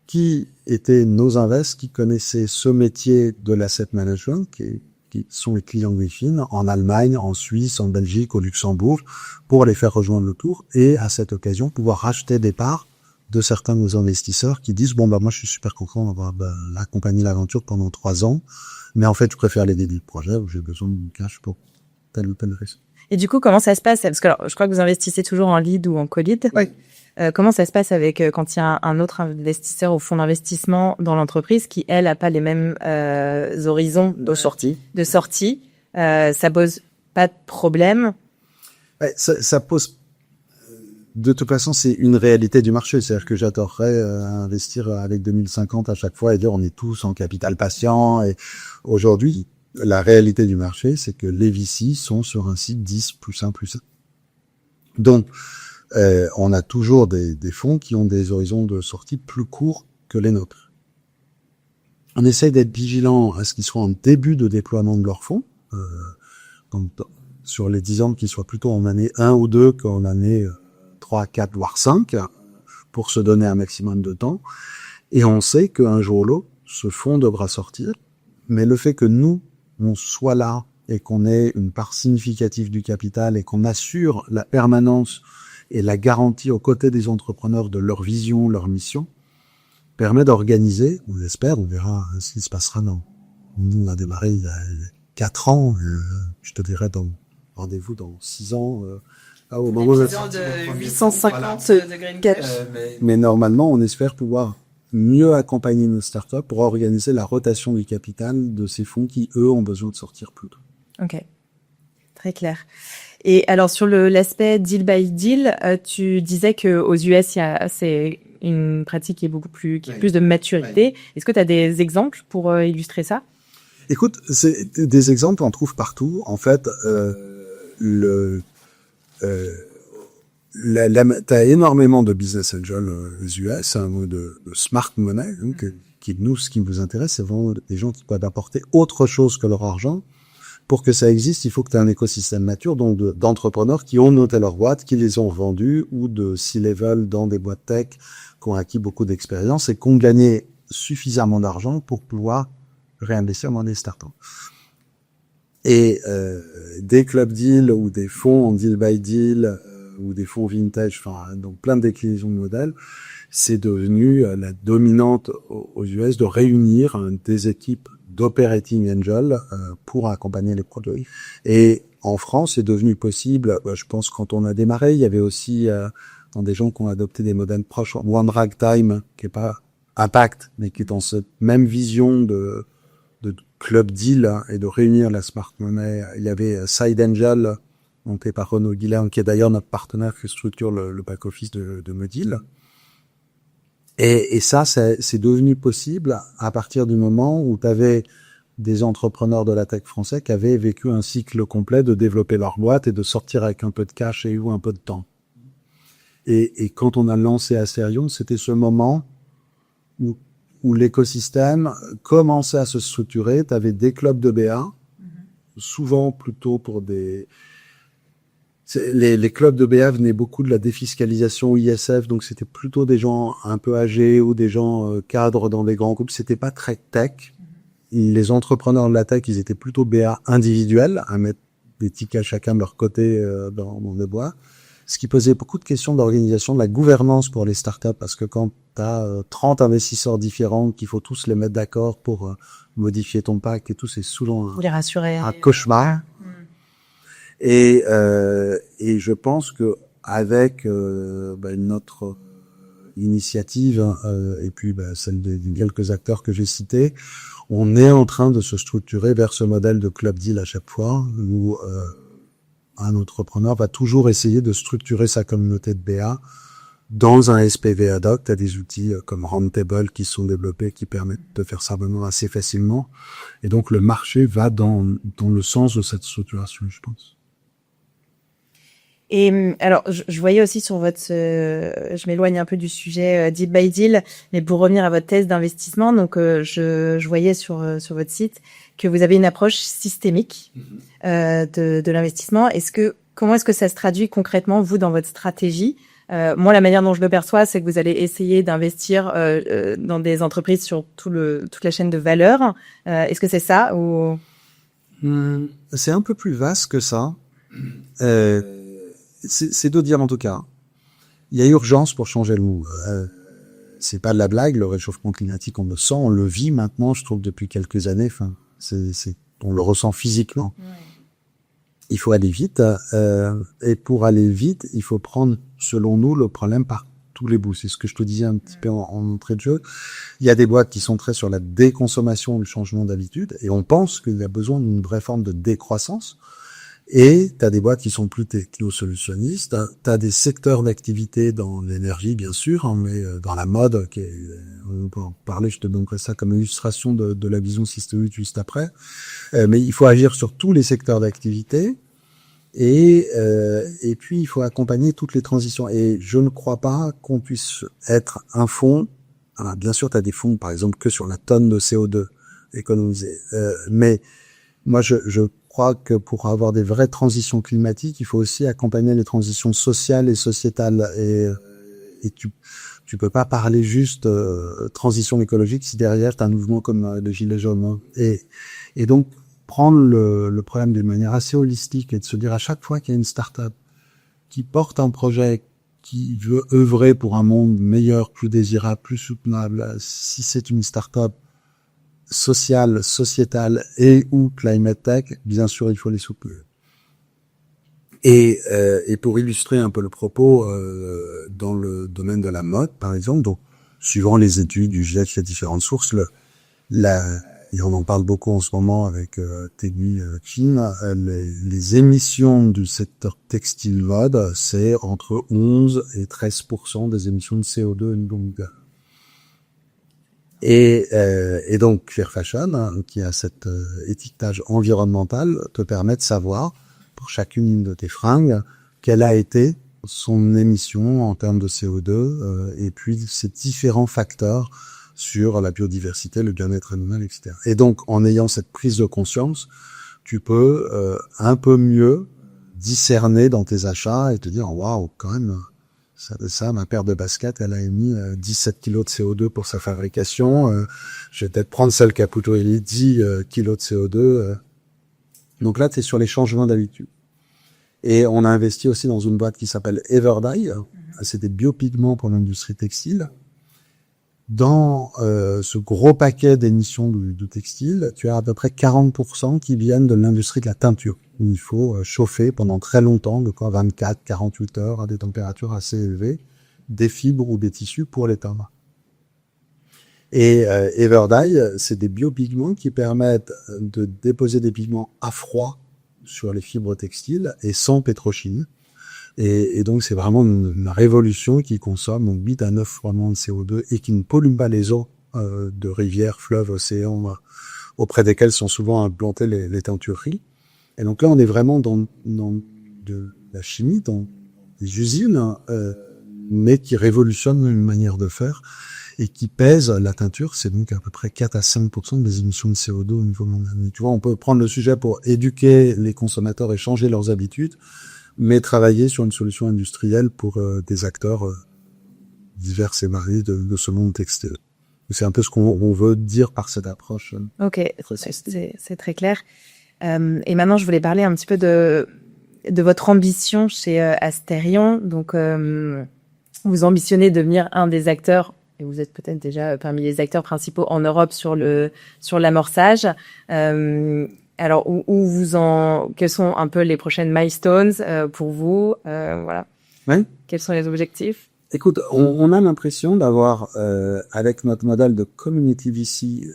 qui étaient nos invests, qui connaissaient ce métier de l'asset management, qui sont les clients WeFin en Allemagne, en Suisse, en Belgique, au Luxembourg, pour les faire rejoindre le tour et à cette occasion pouvoir racheter des parts de certains de nos investisseurs qui disent moi je suis super content d'avoir accompagné l'aventure pendant 3 ans, mais en fait je préfère les débuts de projet où j'ai besoin de cash pour tel ou tel risque. Et du coup, comment ça se passe? Parce que alors, je crois que vous investissez toujours en lead ou en co-lead. Oui. Comment ça se passe avec quand il y a un autre investisseur au fonds d'investissement dans l'entreprise qui, elle, a pas les mêmes horizons De sortie. de sortie? Ça pose pas de problème? Ouais, ça pose. De toute façon, c'est une réalité du marché. C'est-à-dire que j'adorerais investir avec 2050 à chaque fois et dire on est tous en capital patient. Et aujourd'hui, la réalité du marché, c'est que les VC sont sur un cycle 10 plus 1 plus 1. Donc, on a toujours des fonds qui ont des horizons de sortie plus courts que les nôtres. On essaye d'être vigilant à ce qu'ils soient en début de déploiement de leurs fonds, sur les 10 ans qu'ils soient plutôt en année 1 ou 2 qu'en année 3, 4, voire 5, pour se donner un maximum de temps. Et on sait qu'un jour ou l'autre, ce fonds devra sortir. Mais le fait que nous, on soit là et qu'on ait une part significative du capital et qu'on assure la permanence et la garantie aux côtés des entrepreneurs de leur vision, leur mission, permet d'organiser, on l'espère, on verra ce qui se passera dans. Nous, on a démarré il y a 4 ans, je te dirais rendez-vous dans 6 ans, au moment de 850 de Green Cash. Mais normalement, on espère pouvoir mieux accompagner nos startups pour organiser la rotation du capital de ces fonds qui, eux, ont besoin de sortir plus tôt. Ok, très clair. Et alors sur l'aspect deal by deal, tu disais que aux US, c'est une pratique qui est beaucoup plus, qui a plus de maturité. Ouais. Est-ce que tu as des exemples pour illustrer ça? Écoute, des exemples, on trouve partout. En fait, t'as énormément de business angels aux US, un mot de smart money, qui nous, ce qui nous intéresse, c'est vraiment des gens qui peuvent apporter autre chose que leur argent. Pour que ça existe, il faut que tu aies un écosystème mature, donc d'entrepreneurs qui ont noté leur boîte, qui les ont vendus, ou de C-level dans des boîtes tech, qui ont acquis beaucoup d'expérience et qui ont gagné suffisamment d'argent pour pouvoir réinvestir dans des startups. Et des club deals ou des fonds en deal by deal ou des fonds vintage, enfin donc plein de déclinaisons de modèles, c'est devenu la dominante aux US de réunir des équipes d'operating angel pour accompagner les produits. Et en France, c'est devenu possible, je pense quand on a démarré, il y avait aussi dans des gens qui ont adopté des modèles proches, One Ragtime, qui est pas Impact, mais qui est dans cette même vision de club deal et de réunir la smart money. Il y avait Side Angel, monté par Renaud Guillain, qui est d'ailleurs notre partenaire qui structure le back-office de Modil. Et ça, c'est devenu possible à partir du moment où tu avais des entrepreneurs de la tech français qui avaient vécu un cycle complet de développer leur boîte et de sortir avec un peu de cash et ou un peu de temps. Et quand on a lancé Acerion, c'était ce moment où l'écosystème commençait à se structurer. Tu avais des clubs de BA, souvent plutôt pour des... Les clubs de BA venaient beaucoup de la défiscalisation ISF, donc c'était plutôt des gens un peu âgés ou des gens cadres dans des grands groupes. C'était pas très tech. Les entrepreneurs de la tech, ils étaient plutôt BA individuels, à mettre des tickets chacun de leur côté dans le bois. Ce qui posait beaucoup de questions d'organisation, de la gouvernance pour les startups, parce que quand tu as 30 investisseurs différents, qu'il faut tous les mettre d'accord pour modifier ton pack et tout, c'est souvent un cauchemar. Et je pense que avec notre initiative et puis celle des quelques acteurs que j'ai cités, on est en train de se structurer vers ce modèle de club deal à chaque fois où un entrepreneur va toujours essayer de structurer sa communauté de BA dans un SPV ad hoc. Tu as des outils comme Roundtable qui sont développés, qui permettent de faire ça vraiment assez facilement. Et donc, le marché va dans le sens de cette structuration, je pense. Et alors, je voyais aussi sur votre, je m'éloigne un peu du sujet deal by deal, mais pour revenir à votre thèse d'investissement, donc je voyais sur votre site que vous avez une approche systémique de l'investissement. Comment est-ce que ça se traduit concrètement vous dans votre stratégie? Moi, la manière dont je le perçois, c'est que vous allez essayer d'investir dans des entreprises sur toute la chaîne de valeur. Est-ce que c'est ça ou C'est un peu plus vaste que ça. C'est de dire en tout cas, il y a urgence pour changer le monde. C'est pas de la blague, le réchauffement climatique, on le sent, on le vit maintenant, je trouve depuis quelques années. Enfin, on le ressent physiquement. Ouais. il faut aller vite. Et pour aller vite, il faut prendre, selon nous, le problème par tous les bouts. C'est ce que je te disais un petit peu en entrée de jeu. Il y a des boîtes qui sont très sur la déconsommation, le changement d'habitude, et on pense qu'il y a besoin d'une vraie forme de décroissance. Et tu as des boîtes qui sont plus techno-solutionnistes. Tu as des secteurs d'activité dans l'énergie, bien sûr, hein, mais dans la mode, on peut en parler, je te donnerai ça comme illustration de la vision systémique juste après. Mais il faut agir sur tous les secteurs d'activité. Et puis, il faut accompagner toutes les transitions. Et je ne crois pas qu'on puisse être un fonds. Alors, bien sûr, tu as des fonds, par exemple, que sur la tonne de CO2 économisée. Mais moi, je crois que pour avoir des vraies transitions climatiques, il faut aussi accompagner les transitions sociales et sociétales. Et tu peux pas parler juste transition écologique si derrière tu as un mouvement comme le Gilets jaunes. Hein. Et donc, prendre le problème d'une manière assez holistique et de se dire à chaque fois qu'il y a une start-up qui porte un projet qui veut œuvrer pour un monde meilleur, plus désirable, plus soutenable, si c'est une start-up sociale, sociétale et ou climate tech, bien sûr, il faut les soutenir. Et pour illustrer un peu le propos, dans le domaine de la mode, par exemple, donc, suivant les études du GIEC, les différentes sources, et on en parle beaucoup en ce moment avec Tegui Chin, les émissions du secteur textile mode, c'est entre 11 et 13% des émissions de CO2 à niveau mondial. Et donc, Fair Fashion, hein, qui a cet étiquetage environnemental, te permet de savoir, pour chacune de tes fringues, quelle a été son émission en termes de CO2, et puis ces différents facteurs sur la biodiversité, le bien-être animal, etc. Et donc, en ayant cette prise de conscience, tu peux un peu mieux discerner dans tes achats et te dire, waouh, quand même, ça, ma paire de baskets, elle a émis 17 kilos de CO2 pour sa fabrication. Je vais peut-être prendre celle qui a plutôt émis 10 kilos de CO2. Donc là, tu es sur les changements d'habitude. Et on a investi aussi dans une boîte qui s'appelle Everdye. C'est des biopigments pour l'industrie textile. Dans ce gros paquet d'émissions de textile, tu as à peu près 40% qui viennent de l'industrie de la teinture. Il faut chauffer pendant très longtemps, de quoi 24, 48 heures à des températures assez élevées, des fibres ou des tissus pour les teindre. Et Everdye, c'est des biopigments qui permettent de déposer des pigments à froid sur les fibres textiles et sans pétrochimie. Et donc, c'est vraiment une révolution qui consomme 8 à 9 fois moins de CO2 et qui ne pollue pas les eaux de rivières, fleuves, océans, auprès desquels sont souvent implantées les teintureries. Et donc là, on est vraiment dans de la chimie, dans des usines, mais qui révolutionnent une manière de faire et qui pèse la teinture. C'est donc à peu près 4 à 5% des émissions de CO2 au niveau mondial. Tu vois, on peut prendre le sujet pour éduquer les consommateurs et changer leurs habitudes, mais travailler sur une solution industrielle pour des acteurs divers et variés de ce monde textile. C'est un peu ce qu'on veut dire par cette approche. Ok, c'est très clair. Et maintenant, je voulais parler un petit peu de votre ambition chez Asterion. Donc, vous ambitionnez devenir un des acteurs, et vous êtes peut-être déjà parmi les acteurs principaux en Europe sur l'amorçage. Alors, quels sont un peu les prochaines milestones pour vous, voilà. Ouais. Quels sont les objectifs? Écoute, on a l'impression d'avoir, avec notre modèle de community VC,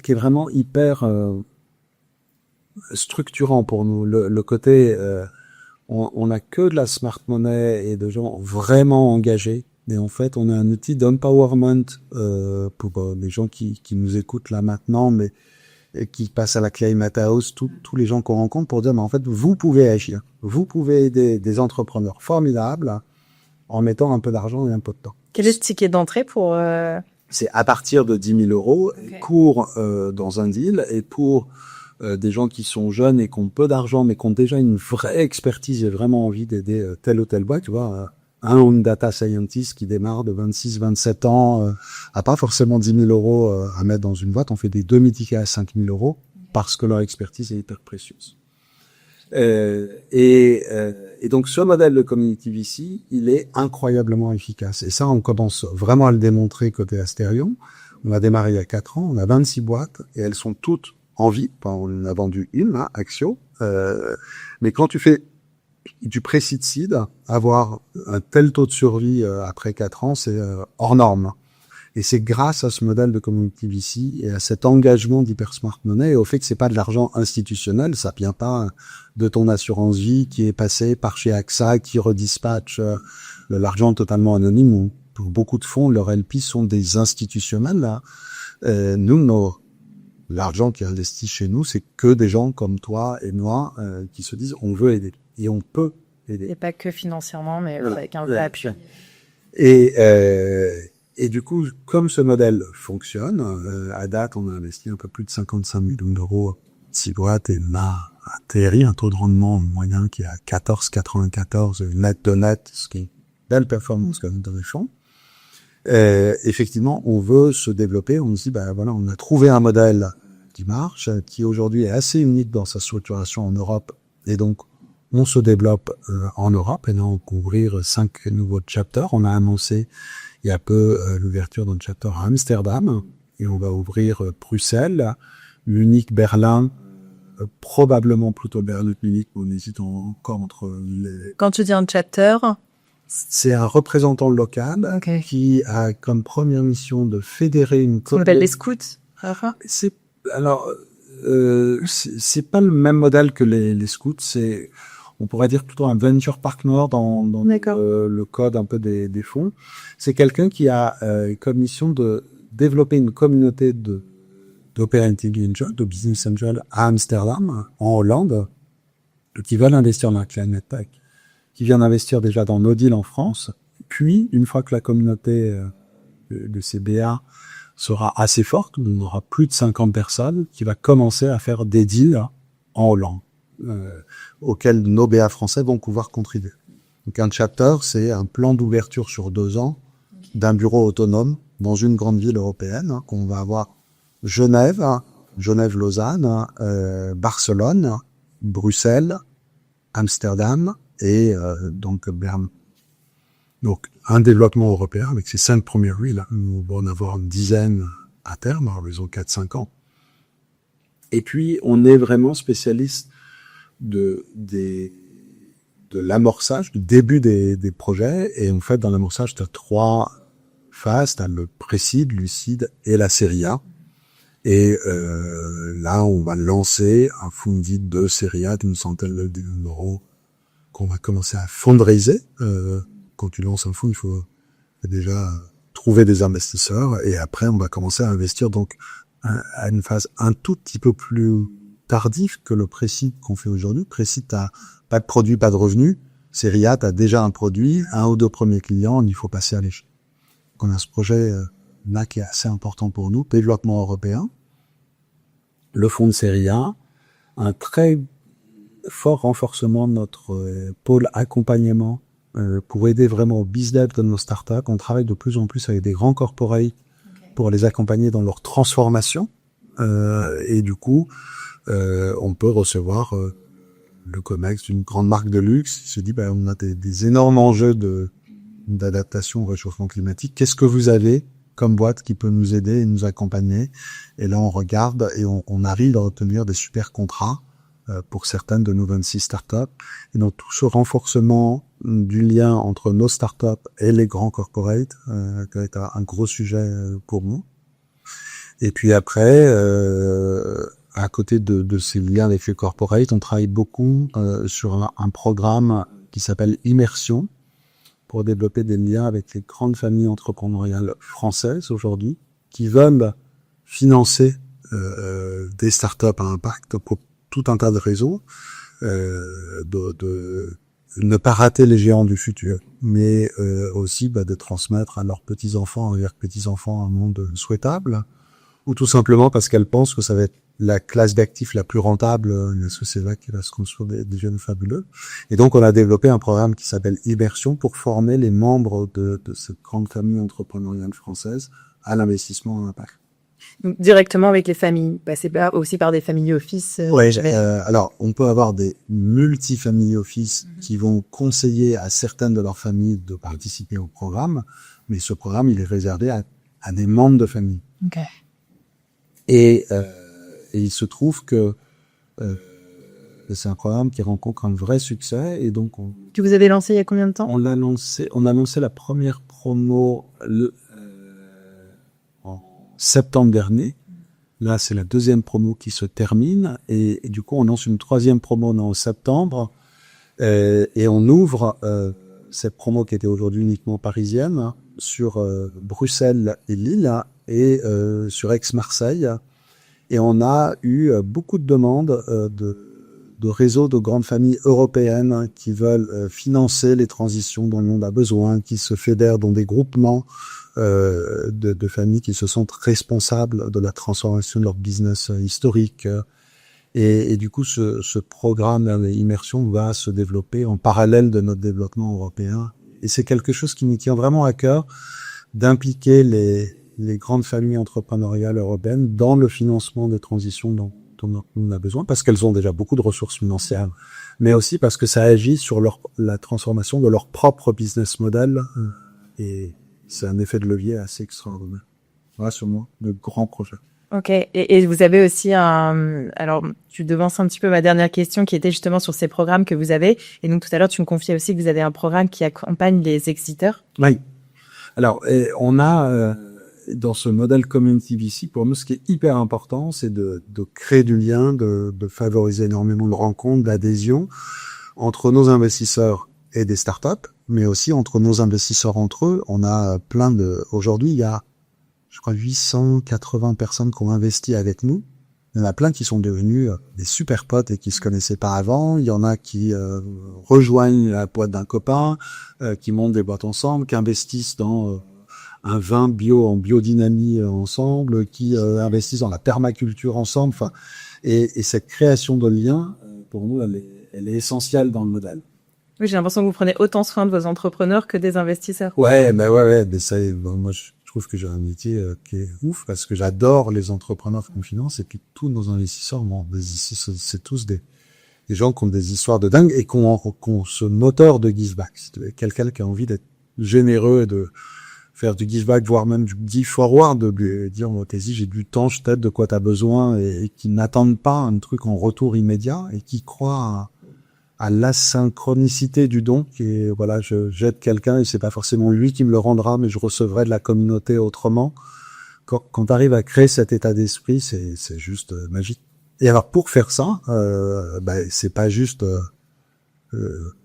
qui est vraiment hyper structurant pour nous. Le côté, on a que de la smart money et de gens vraiment engagés. Et en fait, on a un outil d'empowerment pour les gens qui nous écoutent là maintenant, mais qui passent à la Climate House, tous les gens qu'on rencontre pour dire, mais en fait, vous pouvez agir. Vous pouvez aider des entrepreneurs formidables en mettant un peu d'argent et un peu de temps. Quel est le ticket d'entrée pour... C'est à partir de 10 000 euros, okay. Court dans un deal, et pour des gens qui sont jeunes et qui ont peu d'argent, mais qui ont déjà une vraie expertise et vraiment envie d'aider telle ou telle boîte, tu vois, un data scientist qui démarre de 26, 27 ans, a pas forcément 10 000 euros à mettre dans une boîte. On fait des demi-tickets à 5 000 euros parce que leur expertise est hyper précieuse. Et donc, ce modèle de community VC, il est incroyablement efficace. Et ça, on commence vraiment à le démontrer côté Asterion. On a démarré il y a 4 ans, on a 26 boîtes et elles sont toutes en vie. Enfin, on en a vendu une, là, Axio. Mais quand tu fais du pré-seed seed, avoir un tel taux de survie après 4 ans, c'est hors norme. Et c'est grâce à ce modèle de community VC et à cet engagement d'Hypersmart Money et au fait que c'est pas de l'argent institutionnel, ça vient pas de ton assurance vie qui est passé par chez AXA qui redispatche l'argent totalement anonyme. Pour beaucoup de fonds, leurs LP sont des institutionnels. Là. Nous, l'argent qui est investi chez nous, c'est que des gens comme toi et moi qui se disent on veut aider et on peut aider. Et pas que financièrement, mais avec un vrai appui. Et du coup, comme ce modèle fonctionne, à date, on a investi un peu plus de 55 millions d'euros, 6 boîtes, et on a atterri un taux de rendement moyen qui est à 14,94 net de net, ce qui est une belle performance quand même dans les fonds. Effectivement, on veut se développer, on se dit, voilà, on a trouvé un modèle qui marche, qui aujourd'hui est assez unique dans sa structuration en Europe, et donc on se développe en Europe, et là on va ouvrir 5 nouveaux chapters. On a annoncé il y a peu l'ouverture d'un chapter à Amsterdam, et on va ouvrir Bruxelles, Munich, Berlin, probablement plutôt Berlin-Munich, on hésite encore entre les... Quand tu dis un chapter... C'est un représentant local qui a comme première mission de fédérer une... On appelle les scouts, c'est pas le même modèle que les scouts, c'est... On pourrait dire plutôt un venture partner dans le code un peu des fonds. C'est quelqu'un qui a comme mission de développer une communauté d'operating angel, de business angel à Amsterdam, en Hollande, qui veulent investir dans la climate tech, qui vient d'investir déjà dans No Deal en France. Puis, une fois que la communauté de CBA sera assez forte, on aura plus de 50 personnes, qui va commencer à faire des deals en Hollande. Auxquels nos BA français vont pouvoir contribuer. Donc un chapter, c'est un plan d'ouverture sur 2 ans d'un bureau autonome dans une grande ville européenne qu'on va avoir Genève, Lausanne, Barcelone, Bruxelles, Amsterdam et donc Berne. Donc un développement européen avec ces 5 premières villes. On va en avoir une dizaine à terme, à l'horizon 4-5 ans. Et puis on est vraiment spécialiste de l'amorçage, du début des projets. Et en fait, dans l'amorçage, tu as 3 phases. Tu as le pré-seed, lucide et la série A. Et là, on va lancer un funding de série A d'une centaine d'euros qu'on va commencer à fundraiser. Quand tu lances un fonds, il faut déjà trouver des investisseurs. Et après, on va commencer à investir donc à une phase un tout petit peu plus tardif que le pré-seed qu'on fait aujourd'hui. Pré-seed, t'as pas de produit, pas de revenu. Série A, t'as déjà un produit, 1 ou 2 premiers clients, il faut passer à l'échelle. Donc on a ce projet là qui est assez important pour nous, développement européen, le fonds de série A, un très fort renforcement de notre pôle accompagnement pour aider vraiment au business de nos startups. On travaille de plus en plus avec des grands corporates pour les accompagner dans leur transformation. Et du coup, on peut recevoir le COMEX d'une grande marque de luxe. Il se dit, on a des énormes enjeux d'adaptation au réchauffement climatique. Qu'est-ce que vous avez comme boîte qui peut nous aider et nous accompagner? Et là, on regarde et on arrive à obtenir des super contrats pour certaines de nos 26 startups. Et donc, tout ce renforcement du lien entre nos startups et les grands corporates est un gros sujet pour nous. Et puis après, à côté de ces liens avec les corporates, on travaille beaucoup sur un programme qui s'appelle Immersion pour développer des liens avec les grandes familles entrepreneuriales françaises aujourd'hui qui veulent financer des startups à impact pour tout un tas de réseaux, de ne pas rater les géants du futur, mais aussi de transmettre à leurs petits-enfants et petits-enfants un monde souhaitable, ou tout simplement parce qu'elles pensent que ça va être la classe d'actifs la plus rentable, parce que c'est là qu'il va se construire des jeunes fabuleux. Et donc, on a développé un programme qui s'appelle Immersion pour former les membres de cette grande famille entrepreneuriale française à l'investissement à impact. Donc, directement avec les familles, c'est pas aussi par des family office. Alors, on peut avoir des multi-family office qui vont conseiller à certaines de leurs familles de participer au programme, mais ce programme, il est réservé à des membres de famille. Et il se trouve que C'est un programme qui rencontre un vrai succès et donc Que vous avez lancé il y a combien de temps? on a lancé la première promo en septembre dernier. Là, c'est la deuxième promo qui se termine et du coup, on lance une troisième promo en septembre et on ouvre cette promo qui était aujourd'hui uniquement parisienne sur Bruxelles et Lille et sur Aix-Marseille. Et on a eu beaucoup de demandes de réseaux de grandes familles européennes qui veulent financer les transitions dont le monde a besoin, qui se fédèrent dans des groupements de familles qui se sentent responsables de la transformation de leur business historique. Et du coup, ce programme d'immersion va se développer en parallèle de notre développement européen. Et c'est quelque chose qui nous tient vraiment à cœur, d'impliquer les grandes familles entrepreneuriales européennes dans le financement des transitions dont on a besoin, parce qu'elles ont déjà beaucoup de ressources financières, mais aussi parce que ça agit sur la transformation de leur propre business model. Et c'est un effet de levier assez extraordinaire. Voilà, sur moi, de grands projets. Ok. Et vous avez aussi alors, tu devances un petit peu ma dernière question qui était justement sur ces programmes que vous avez. Et donc, tout à l'heure, tu me confiais aussi que vous avez un programme qui accompagne les exiteurs. Oui. Alors, on a, dans ce modèle Community VC, pour nous, ce qui est hyper important, c'est de créer du lien, de favoriser énormément de rencontres, d'adhésion entre nos investisseurs et des startups, mais aussi entre nos investisseurs entre eux. On a aujourd'hui, il y a, je crois, 880 personnes qui ont investi avec nous. Il y en a plein qui sont devenus des super potes et qui se connaissaient pas avant. Il y en a qui rejoignent la boîte d'un copain, qui montent des boîtes ensemble, qui investissent dans un vin bio en biodynamie ensemble, qui investissent dans la permaculture ensemble. Enfin, et cette création de liens, pour nous, elle est essentielle dans le modèle. Oui, j'ai l'impression que vous prenez autant soin de vos entrepreneurs que des investisseurs. Ouais, mais ça, moi, je trouve que j'ai un métier qui est ouf parce que j'adore les entrepreneurs qu'on finance et puis tous nos investisseurs, c'est tous des gens qui ont des histoires de dingue et qui ont ce moteur de give back. C'est quelqu'un qui a envie d'être généreux et de faire du give back, voire même du give forward, de lui dire, vas-y, j'ai du temps, je t'aide, de quoi t'as besoin, et qui n'attendent pas un truc en retour immédiat et qui croient à l'asynchronicité du don, qui est, voilà, j'aide quelqu'un et c'est pas forcément lui qui me le rendra, mais je recevrai de la communauté autrement. Quand t'arrives à créer cet état d'esprit, c'est juste magique. Et alors, pour faire ça, c'est pas juste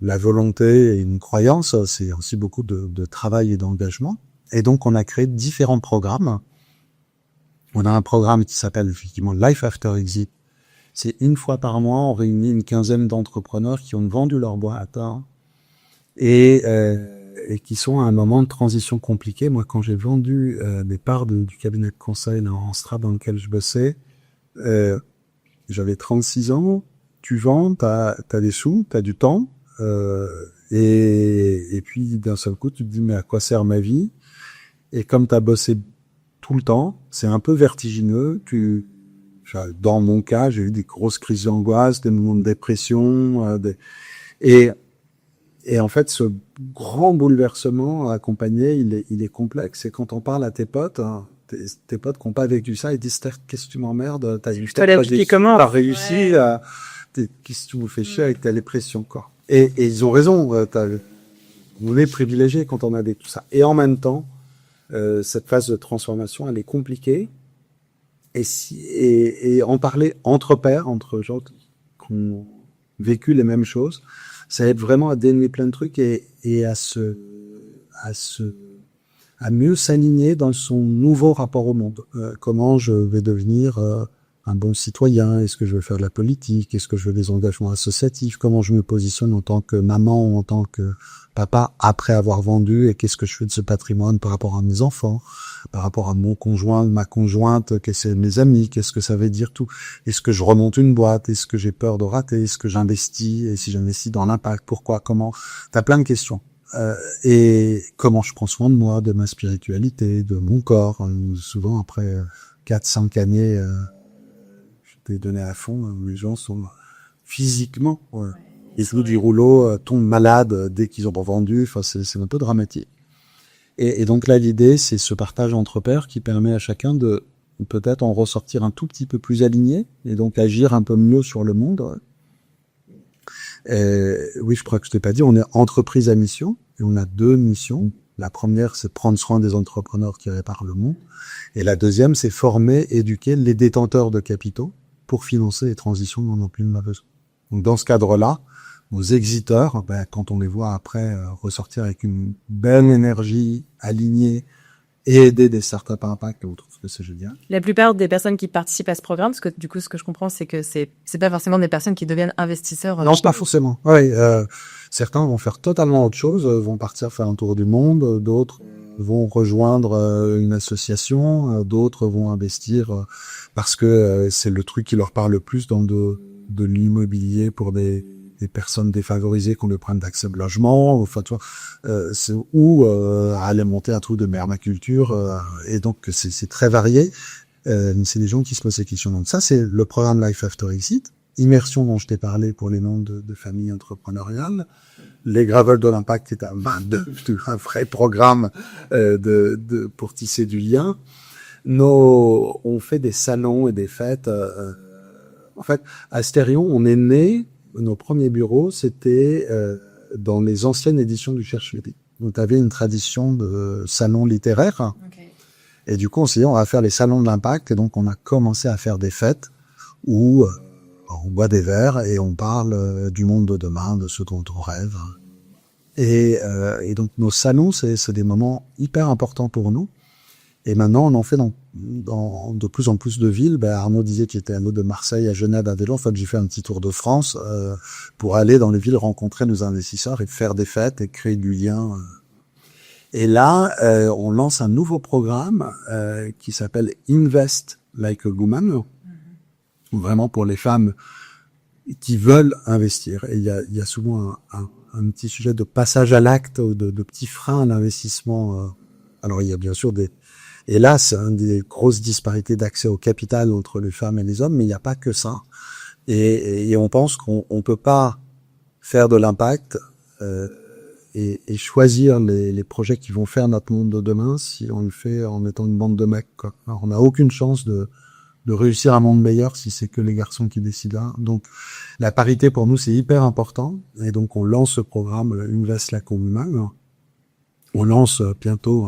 la volonté et une croyance, c'est aussi beaucoup de travail et d'engagement. Et donc, on a créé différents programmes. On a un programme qui s'appelle effectivement Life After Exit. C'est une fois par mois, on réunit une quinzaine d'entrepreneurs qui ont vendu leur boîte et qui sont à un moment de transition compliqué. Moi, quand j'ai vendu des parts du cabinet de conseil en Strat dans lequel je bossais, j'avais 36 ans. Tu vends, t'as des sous, t'as du temps, et puis d'un seul coup, tu te dis mais à quoi sert ma vie? Et comme t'as bossé tout le temps, c'est un peu vertigineux. Dans mon cas, j'ai eu des grosses crises d'angoisse, des moments de dépression, et en fait, ce grand bouleversement accompagné, il est complexe. Et quand on parle à tes potes, tes potes qui n'ont pas vécu ça, ils disent qu'est-ce que tu m'emmerdes, t'as réussi, qu'est-ce que tu vous fais chier avec ta dépression, quoi. Et ils ont raison. On est privilégié quand on a tout ça. Et en même temps, cette phase de transformation, elle est compliquée. Et en parler entre pairs, entre gens qui ont vécu les mêmes choses, ça aide vraiment à dénouer plein de trucs et à mieux s'aligner dans son nouveau rapport au monde. Comment je vais devenir un bon citoyen? Est-ce que je veux faire de la politique? Est-ce que je veux des engagements associatifs? Comment je me positionne en tant que maman ou en tant que papa après avoir vendu? Et qu'est-ce que je fais de ce patrimoine par rapport à mes enfants, par rapport à mon conjoint, ma conjointe, qu'est-ce que mes amis, qu'est-ce que ça veut dire tout? Est-ce que je remonte une boîte? Est-ce que j'ai peur de rater? Est-ce que j'investis? Et si j'investis dans l'impact, pourquoi? Comment? T'as plein de questions. Et comment je prends soin de moi, de ma spiritualité, de mon corps? Souvent, après 4-5 années, je t'ai donné à fond, les gens sont physiquement, ils jouent du rouleau, tombent malades dès qu'ils ont revendu. Enfin, c'est un peu dramatique. Et donc là, l'idée, c'est ce partage entre pairs qui permet à chacun de peut-être en ressortir un tout petit peu plus aligné et donc agir un peu mieux sur le monde. Oui, je crois que je t'ai pas dit, on est entreprise à mission et on a 2 missions. La première, c'est prendre soin des entrepreneurs qui réparent le monde. Et la deuxième, c'est former, éduquer les détenteurs de capitaux pour financer les transitions dont on plus de besoin. Donc, dans ce cadre-là, nos exiteurs, quand on les voit après ressortir avec une belle énergie, alignée, et aider des startups à impact, on trouve que c'est génial. La plupart des personnes qui participent à ce programme, parce que du coup, ce que je comprends, c'est que c'est pas forcément des personnes qui deviennent investisseurs. Non, pas forcément. Oui, certains vont faire totalement autre chose, vont partir faire un tour du monde, d'autres vont rejoindre une association, d'autres vont investir parce que c'est le truc qui leur parle le plus dans de l'immobilier pour des personnes défavorisées qui ont le problème d'accès au logement, enfin tu vois, ou aller monter un truc de permaculture, et donc c'est très varié. C'est des gens qui se posent ces questions. Donc ça, c'est le programme Life After Exit. Immersion dont je t'ai parlé pour les noms de familles entrepreneuriales. Les Gravels de l'Impact est un vrai programme pour tisser du lien. On fait des salons et des fêtes. En fait, à Stérion, on est né. Nos premiers bureaux, c'était dans les anciennes éditions du Cherche-Midi. Donc, tu avais une tradition de salon littéraire. Okay. Et du coup, on s'est dit, on va faire les salons de l'impact. Et donc, on a commencé à faire des fêtes où on boit des verres et on parle du monde de demain, de ce dont on rêve. Et donc, nos salons, c'est des moments hyper importants pour nous. Et maintenant, on en fait dans de plus en plus de villes. Arnaud disait qu'il était à l'eau de Marseille, à Genève, à vélo. En fait, j'ai fait un petit tour de France pour aller dans les villes rencontrer nos investisseurs et faire des fêtes et créer du lien. Et là, on lance un nouveau programme qui s'appelle Invest Like a Woman, vraiment pour les femmes qui veulent investir. Et il y a souvent un petit sujet de passage à l'acte, de petits freins à l'investissement. Alors, il y a bien sûr et là, c'est une des grosses disparités d'accès au capital entre les femmes et les hommes, mais il n'y a pas que ça. Et on pense qu'on peut pas faire de l'impact et choisir les projets qui vont faire notre monde de demain si on le fait en étant une bande de mecs, quoi. Alors, on n'a aucune chance de réussir un monde meilleur si c'est que les garçons qui décident. Donc, la parité pour nous, c'est hyper important. Et donc, on lance ce programme Invest Like a Woman. On lance bientôt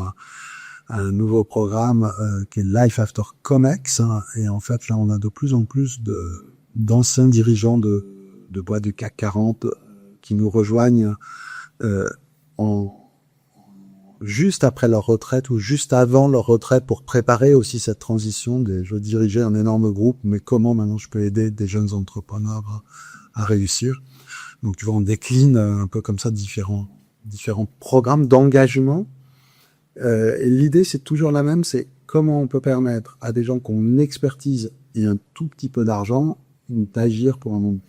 un nouveau programme qui est Life After Comex, et en fait là on a de plus en plus d'anciens dirigeants de boîtes du CAC 40 qui nous rejoignent juste après leur retraite ou juste avant leur retraite pour préparer aussi cette transition. Je dirigeais un énorme groupe, mais comment maintenant je peux aider des jeunes entrepreneurs à réussir. Donc tu vois, on décline un peu comme ça différents programmes d'engagement. Et l'idée, c'est toujours la même, c'est comment on peut permettre à des gens qui ont une expertise et un tout petit peu d'argent d'agir pour un monde.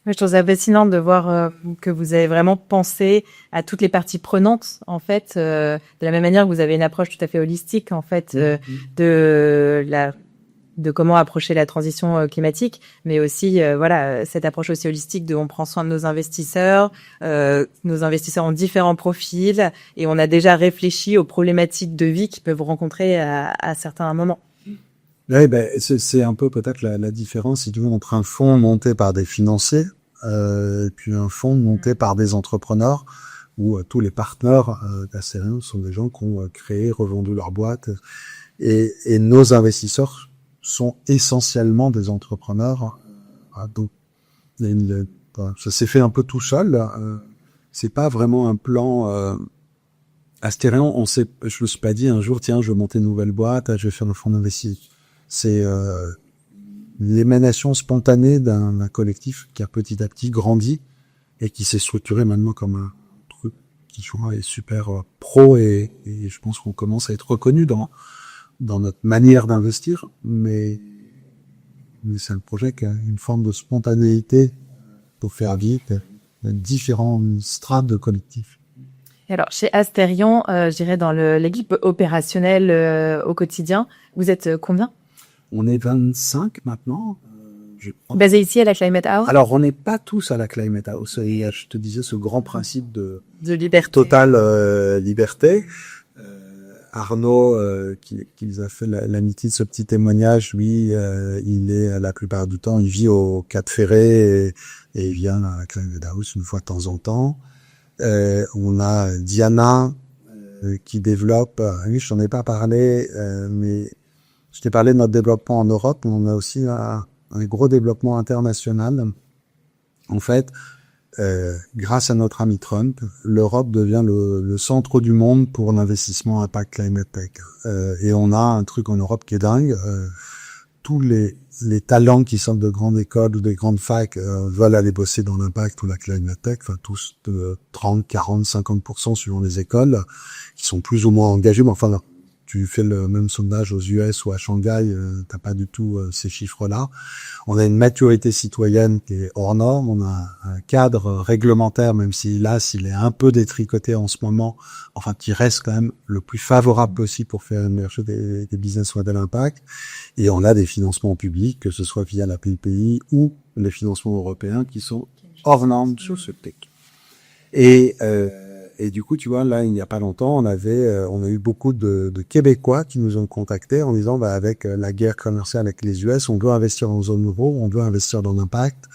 Je trouve ça fascinant de voir que vous avez vraiment pensé à toutes les parties prenantes, en fait, de la même manière que vous avez une approche tout à fait holistique, en fait, de comment approcher la transition climatique, mais aussi cette approche aussi holistique de on prend soin de nos investisseurs ont différents profils et on a déjà réfléchi aux problématiques de vie qu'ils peuvent rencontrer à certains moments. Oui, c'est un peu peut-être la différence, si tu veux, entre un fonds monté par des financiers et puis un fonds monté par des entrepreneurs où tous les partenaires d'Astérion sont des gens qui ont créé, revendu leur boîte, et nos investisseurs sont essentiellement des entrepreneurs. Donc, ça s'est fait un peu tout seul. C'est pas vraiment un plan. Astérion, je me suis pas dit un jour, tiens, je vais monter une nouvelle boîte, je vais faire un fonds d'investissement. C'est l'émanation spontanée d'un collectif qui a petit à petit grandi et qui s'est structuré maintenant comme un truc qui est super pro et je pense qu'on commence à être reconnu dans notre manière d'investir, mais c'est un projet qui a une forme de spontanéité pour faire vivre différents strates de collectifs. Alors, chez Astérion, je dirais dans l'équipe opérationnelle au quotidien, vous êtes combien ? On est 25 maintenant. Basé ici à la Climate House ? Alors, on n'est pas tous à la Climate House. Et je te disais ce grand principe de liberté. Totale liberté. Arnaud, qui nous a fait l'amitié de ce petit témoignage, lui, il est la plupart du temps, il vit au Cap Ferré et il vient à Climate House une fois de temps en temps. On a Diana qui développe, oui, je t'en ai pas parlé, mais je t'ai parlé de notre développement en Europe. On a aussi un gros développement international. En fait, grâce à notre ami Trump, l'Europe devient le centre du monde pour l'investissement impact climate tech. Et on a un truc en Europe qui est dingue. Tous les talents qui sortent de grandes écoles ou des grandes facs veulent aller bosser dans l'impact ou la climate tech. Enfin, tous de 30, 40, 50% suivant les écoles, qui sont plus ou moins engagés. Mais enfin, tu fais le même sondage aux US ou à Shanghai, t'as pas du tout ces chiffres-là. On a une maturité citoyenne qui est hors norme. On a un cadre réglementaire, même si là, s'il est un peu détricoté en ce moment, enfin, qui reste quand même le plus favorable possible pour faire émerger des business models impact. Et on a des financements publics, que ce soit via la PPI ou les financements européens, qui sont hors normes sur ce tech. Et du coup, tu vois, là, il n'y a pas longtemps, on a eu beaucoup de Québécois qui nous ont contactés en disant, avec la guerre commerciale avec les US, on veut investir en zone euro, on veut investir dans l'impact,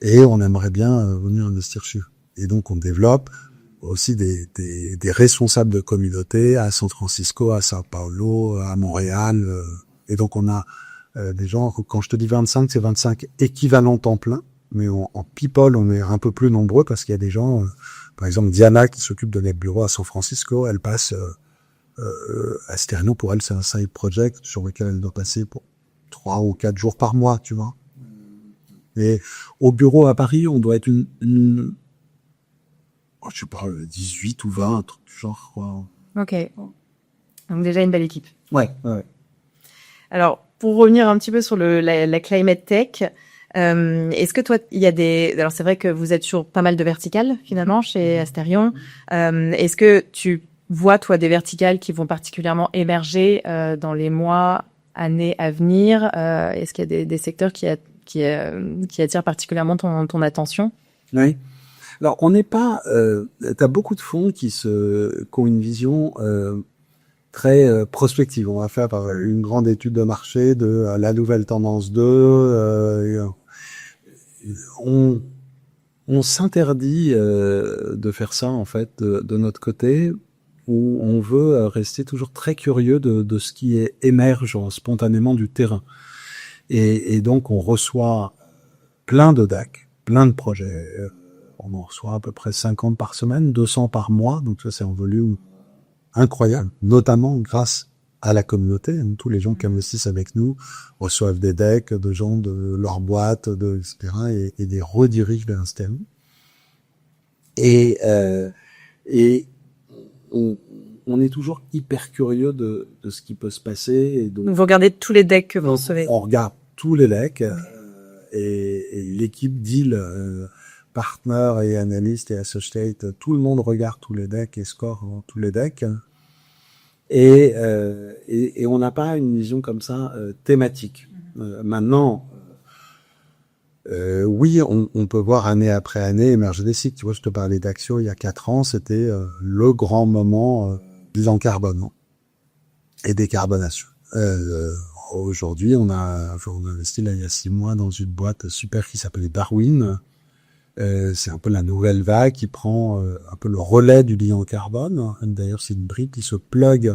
et on aimerait bien venir investir chez eux. Et donc, on développe aussi des responsables de communauté à San Francisco, à Sao Paulo, à Montréal. Et donc, on a des gens, quand je te dis 25, c'est 25 équivalents temps plein, mais en people, on est un peu plus nombreux parce qu'il y a des gens... par exemple, Diana, qui s'occupe de les bureaux à San Francisco, elle passe à Sterno. Pour elle, c'est un side project sur lequel elle doit passer pour 3 ou 4 jours par mois, tu vois. Et au bureau à Paris, on doit être je sais pas, 18 ou 20, un truc du genre, quoi. Ok. Donc déjà une belle équipe. Ouais. Alors, pour revenir un petit peu sur la climate tech, est-ce que toi, alors c'est vrai que vous êtes sur pas mal de verticales finalement chez Asterion. Est-ce que tu vois, toi, des verticales qui vont particulièrement émerger dans les mois, années à venir? Est-ce qu'il y a des secteurs qui attirent particulièrement ton attention? Oui. Alors, on n'est pas... t'as beaucoup de fonds qui ont une vision très prospective. On va faire une grande étude de marché de la nouvelle tendance 2. On s'interdit de faire ça, en fait, de notre côté, où on veut rester toujours très curieux de ce qui émerge spontanément du terrain. Et donc, on reçoit plein de DAC, plein de projets. On en reçoit à peu près 50 par semaine, 200 par mois. Donc ça, c'est un volume incroyable, notamment grâce à la communauté. Tous les gens qui investissent avec nous reçoivent des decks de gens de leur boîte, etc. et les redirigent vers un système. Et on est toujours hyper curieux de ce qui peut se passer. Et donc, vous regardez tous les decks que vous recevez? On regarde tous les decks et l'équipe deal, partner et analyste et associate, tout le monde regarde tous les decks et score tous les decks. Et on n'a pas une vision comme ça thématique. Maintenant, oui, on peut voir année après année émerger des cycles. Tu vois, je te parlais d'Axio il y a 4 ans, c'était le grand moment bilan carbone et décarbonation. Aujourd'hui, on a investi là il y a 6 mois dans une boîte super qui s'appelait Darwin. C'est un peu la nouvelle vague qui prend un peu le relais du bilan carbone. D'ailleurs, c'est une brique qui se plug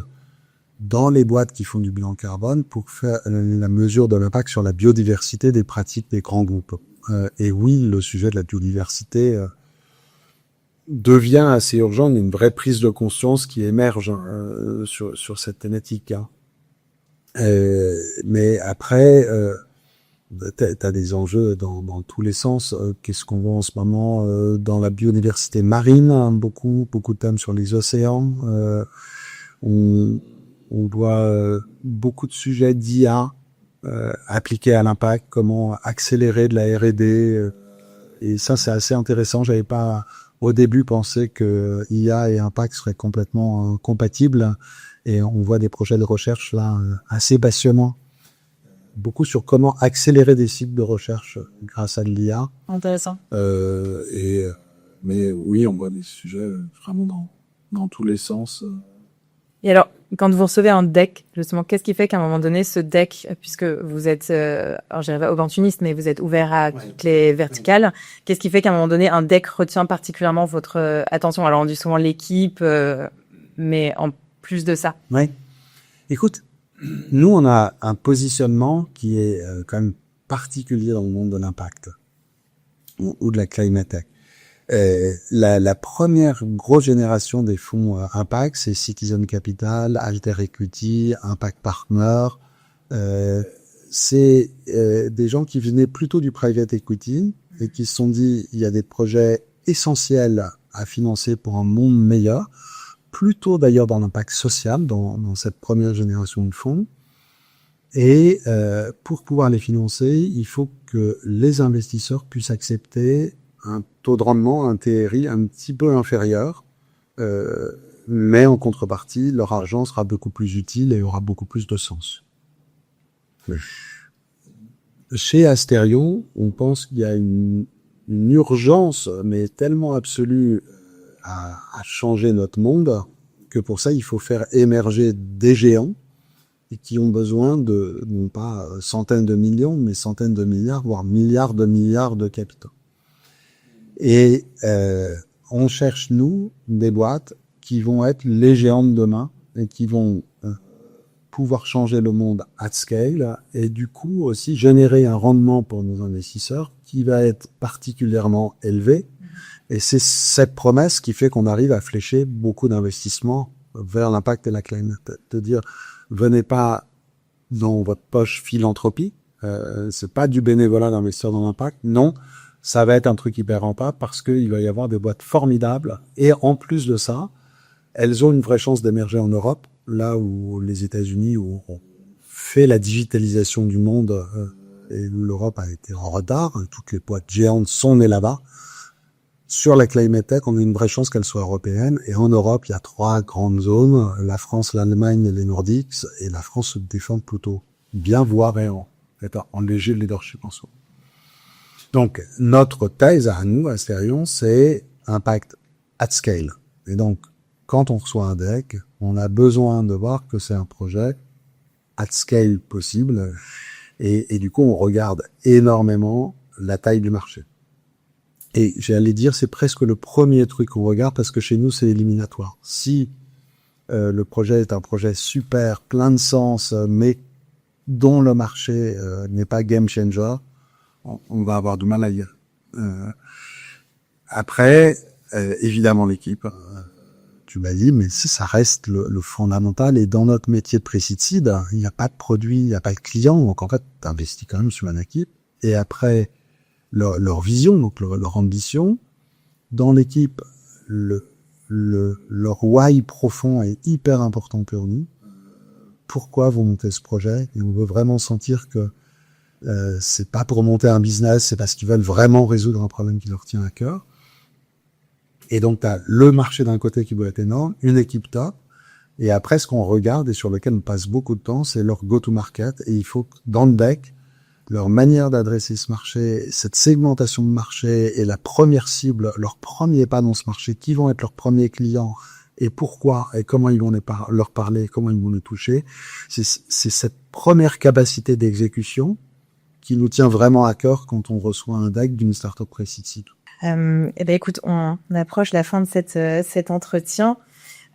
dans les boîtes qui font du bilan carbone pour faire la mesure de l'impact sur la biodiversité des pratiques des grands groupes. Et oui, le sujet de la biodiversité devient assez urgent. Il y a une vraie prise de conscience qui émerge sur cette thématique. Mais après... t'as des enjeux dans tous les sens. Qu'est-ce qu'on voit en ce moment dans la biodiversité marine, hein, beaucoup de thèmes sur les océans. On voit beaucoup de sujets d'IA appliqués à l'impact, comment accélérer de la R&D. Et ça, c'est assez intéressant. J'avais pas au début pensé que IA et impact seraient complètement compatibles. Et on voit des projets de recherche là assez passionnants. Beaucoup sur comment accélérer des cycles de recherche grâce à de l'IA. Intéressant. Mais oui, on voit des sujets vraiment dans tous les sens. Et alors, quand vous recevez un deck, justement, qu'est-ce qui fait qu'à un moment donné, ce deck, puisque vous êtes, alors je dirais pas opportuniste, mais vous êtes ouvert à toutes les verticales, qu'est-ce qui fait qu'à un moment donné, un deck retient particulièrement votre attention? Alors, on dit souvent l'équipe, mais en plus de ça. Oui. Écoute, nous, on a un positionnement qui est quand même particulier dans le monde de l'impact ou de la climate tech. La première grosse génération des fonds impact, c'est Citizen Capital, Alter Equity, Impact Partner. C'est des gens qui venaient plutôt du private equity et qui se sont dit il y a des projets essentiels à financer pour un monde meilleur, plutôt d'ailleurs dans l'impact social, dans cette première génération de fonds. Et pour pouvoir les financer, il faut que les investisseurs puissent accepter un taux de rendement, un TRI un petit peu inférieur, mais en contrepartie, leur argent sera beaucoup plus utile et aura beaucoup plus de sens. Chez Asterion, on pense qu'il y a une urgence, mais tellement absolue à changer notre monde, que pour ça, il faut faire émerger des géants et qui ont besoin de, non pas centaines de millions, mais centaines de milliards, voire milliards de capitaux. Et on cherche, nous, des boîtes qui vont être les géants de demain et qui vont pouvoir changer le monde at scale et du coup aussi générer un rendement pour nos investisseurs qui va être particulièrement élevé. Et c'est cette promesse qui fait qu'on arrive à flécher beaucoup d'investissements vers l'impact et la climate. De dire, venez pas dans votre poche philanthropie, c'est pas du bénévolat d'investir dans l'impact, non. Ça va être un truc hyper rentable parce qu'il va y avoir des boîtes formidables. Et en plus de ça, elles ont une vraie chance d'émerger en Europe, là où les États-Unis ont fait la digitalisation du monde et où l'Europe a été en retard. Toutes les boîtes géantes sont nées là-bas. Sur la climate tech, on a une vraie chance qu'elle soit européenne. Et en Europe, il y a 3 grandes zones, la France, l'Allemagne et les Nordiques. Et la France se défend plutôt bien, voire en léger leadership en soi. Donc, notre thèse à nous, à Asterion, c'est impact at scale. Et donc, quand on reçoit un deck, on a besoin de voir que c'est un projet at scale possible. Et du coup, on regarde énormément la taille du marché. Et j'allais dire, c'est presque le premier truc qu'on regarde parce que chez nous, c'est éliminatoire. Si le projet est un projet super, plein de sens, mais dont le marché n'est pas game changer, on va avoir du mal à lire. Après, évidemment, l'équipe, tu m'as dit, mais ça reste le fondamental. Et dans notre métier de pré-seed, il n'y a pas de produit, il n'y a pas de client. Donc, en fait, tu investis quand même sur une équipe. Et après, leur vision, donc leur ambition. Dans l'équipe, leur why profond est hyper important pour nous. Pourquoi vous montez ce projet? Et on veut vraiment sentir que c'est pas pour monter un business, c'est parce qu'ils veulent vraiment résoudre un problème qui leur tient à cœur. Et donc, tu as le marché d'un côté qui doit être énorme, une équipe top, et après, ce qu'on regarde et sur lequel on passe beaucoup de temps, c'est leur go-to-market. Et il faut que, dans le deck, leur manière d'adresser ce marché, cette segmentation de marché et la première cible, leur premier pas dans ce marché, qui vont être leurs premiers clients, et pourquoi, et comment ils vont leur parler, comment ils vont les toucher, c'est cette première capacité d'exécution qui nous tient vraiment à cœur quand on reçoit un deck d'une startup pré-seed. Eh ben écoute, on approche la fin de cet entretien.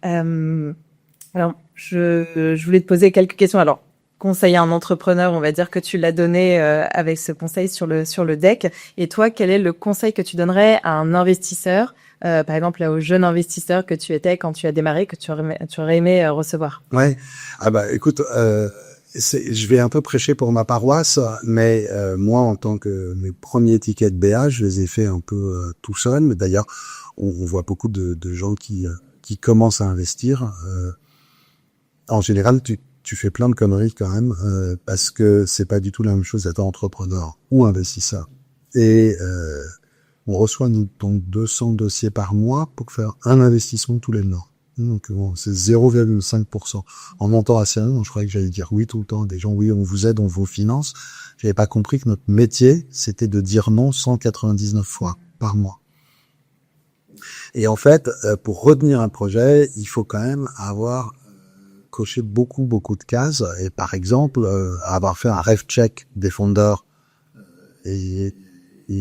Alors, je voulais te poser quelques questions. Alors, conseiller à un entrepreneur, on va dire que tu l'as donné avec ce conseil sur le deck. Et toi, quel est le conseil que tu donnerais à un investisseur, par exemple au jeune investisseur que tu étais quand tu as démarré, que tu aurais aimé recevoir? Ouais. Ah bah écoute, je vais un peu prêcher pour ma paroisse, mais moi, en tant que mes premiers tickets de BA, je les ai fait un peu tout seul. Mais d'ailleurs, on voit beaucoup de gens qui commencent à investir. En général, tu fais plein de conneries quand même, parce que c'est pas du tout la même chose d'être entrepreneur ou investisseur. Et on reçoit donc 200 dossiers par mois pour faire un investissement tous les mois. Donc bon, c'est 0,5%. En montant assez loin, je croyais que j'allais dire oui tout le temps. Des gens, oui, on vous aide, on vous finance. J'avais pas compris que notre métier, c'était de dire non 199 fois par mois. Et en fait, pour retenir un projet, il faut quand même avoir coché beaucoup de cases. Et par exemple, avoir fait un ref check des fondeurs et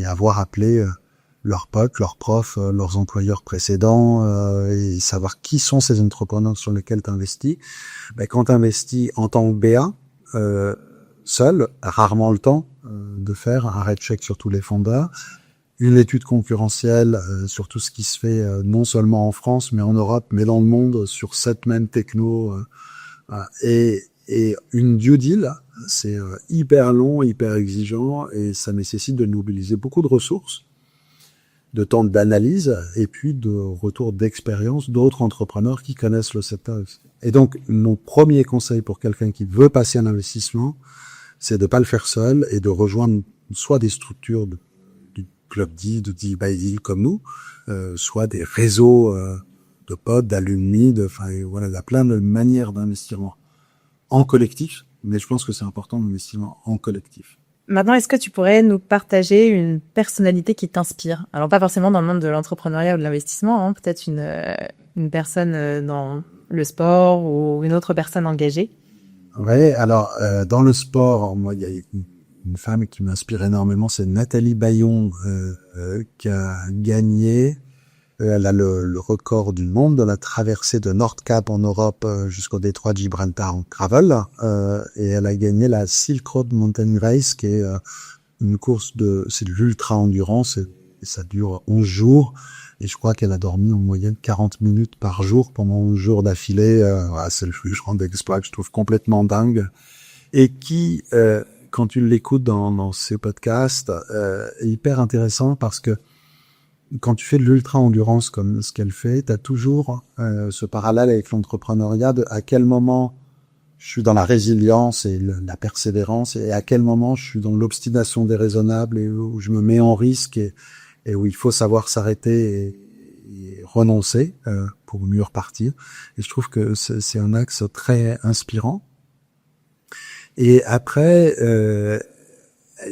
avoir appelé leurs potes, leurs profs, leurs employeurs précédents, et savoir qui sont ces entrepreneurs sur lesquels tu investis. Quand tu investis en tant que BA, seul, rarement le temps de faire un ref check sur tous les fondeurs, une étude concurrentielle sur tout ce qui se fait non seulement en France, mais en Europe, mais dans le monde, sur cette même techno, et une due deal, c'est hyper long, hyper exigeant, et ça nécessite de mobiliser beaucoup de ressources, de temps d'analyse, et puis de retour d'expérience d'autres entrepreneurs qui connaissent le secteur. Et donc, mon premier conseil pour quelqu'un qui veut passer un investissement, c'est de pas le faire seul et de rejoindre soit des structures du club deal, de deal by deal comme nous, soit des réseaux de potes, d'alumni, voilà, il y a plein de manières d'investir en collectif, mais je pense que c'est important d'investir en collectif. Maintenant, est-ce que tu pourrais nous partager une personnalité qui t'inspire? Alors, pas forcément dans le monde de l'entrepreneuriat ou de l'investissement, peut-être une personne dans le sport ou une autre personne engagée. Ouais, alors dans le sport, moi, il y a une femme qui m'inspire énormément, c'est Nathalie Bayon, qui a gagné. Elle a le record du monde de la traversée de Nordkap en Europe jusqu'au détroit de Gibraltar en gravel, et elle a gagné la Silk Road Mountain Race, qui est une course c'est de l'ultra endurance, et ça dure 11 jours, et je crois qu'elle a dormi en moyenne 40 minutes par jour pendant 11 jours d'affilée. C'est le plus grand exploit que je trouve complètement dingue, et qui, quand tu l'écoutes dans ces podcasts, est hyper intéressant parce que quand tu fais de l'ultra-endurance comme ce qu'elle fait, tu as toujours ce parallèle avec l'entrepreneuriat de à quel moment je suis dans la résilience et la persévérance, et à quel moment je suis dans l'obstination déraisonnable et où je me mets en risque et où il faut savoir s'arrêter et renoncer pour mieux repartir. Et je trouve que c'est un axe très inspirant. Et après,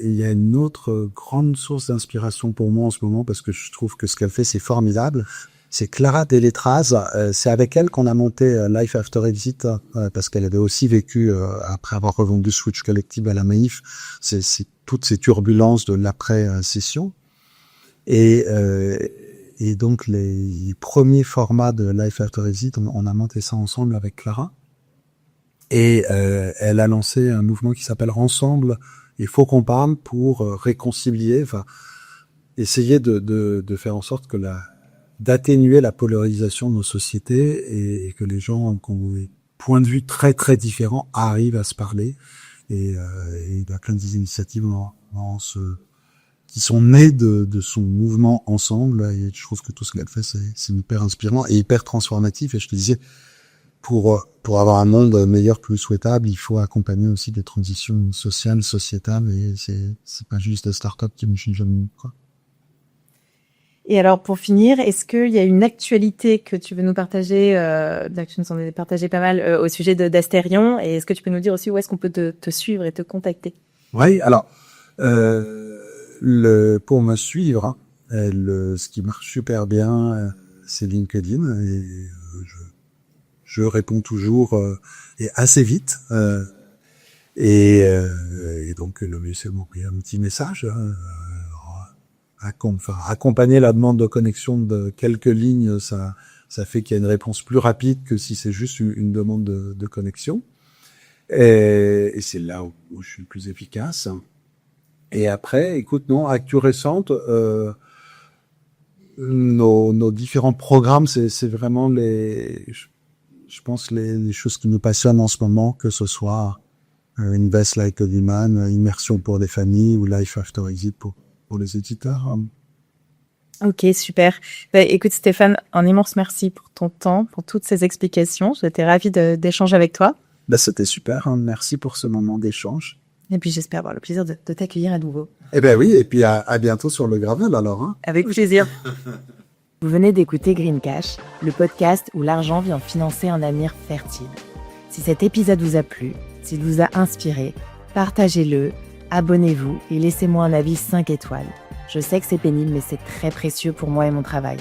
il y a une autre grande source d'inspiration pour moi en ce moment, parce que je trouve que ce qu'elle fait, c'est formidable. C'est Clara Deletraz. C'est avec elle qu'on a monté Life After Exit, parce qu'elle avait aussi vécu, après avoir revendu Switch Collective à la Maïf, c'est toutes ces turbulences de l'après-session. Et donc, les premiers formats de Life After Exit, on a monté ça ensemble avec Clara. Et elle a lancé un mouvement qui s'appelle Ensemble. Il faut qu'on parle pour réconcilier, essayer de faire en sorte que d'atténuer la polarisation de nos sociétés, et que les gens qui ont des points de vue très très différents arrivent à se parler. Et il y a plein d'initiatives qui sont nées de son mouvement Ensemble. Et je trouve que tout ce qu'elle fait, c'est hyper inspirant et hyper transformatif. Et je te disais, pour avoir un monde meilleur, plus souhaitable, il faut accompagner aussi des transitions sociales, sociétales, et c'est pas juste des startups qui me changent, quoi. Et alors, pour finir, est-ce qu'il y a une actualité que tu veux nous partager, tu nous en as partagé pas mal, au sujet d'Astérion, et est-ce que tu peux nous dire aussi où est-ce qu'on peut te suivre et te contacter? Oui, alors, pour me suivre, ce qui marche super bien, c'est LinkedIn, et je réponds toujours et assez vite, et donc le mieux c'est m'envoyer un petit message, accompagner la demande de connexion de quelques lignes, ça fait qu'il y a une réponse plus rapide que si c'est juste une demande de connexion, et c'est là où je suis le plus efficace. Et après, écoute, actu récente, nos différents programmes, c'est vraiment je pense les choses qui nous passionnent en ce moment, que ce soit Invest Like a Demand, Immersion pour des familles, ou Life After Exit pour les éditeurs. Ok, super. Écoute Stéphane, un immense merci pour ton temps, pour toutes ces explications. J'étais ravie d'échanger avec toi. C'était super, merci pour ce moment d'échange. Et puis j'espère avoir le plaisir de t'accueillir à nouveau. Eh ben oui, et puis à bientôt sur le gravel alors. Avec plaisir. Vous venez d'écouter Green Cash, le podcast où l'argent vient financer un avenir fertile. Si cet épisode vous a plu, s'il vous a inspiré, partagez-le, abonnez-vous et laissez-moi un avis 5 étoiles. Je sais que c'est pénible, mais c'est très précieux pour moi et mon travail.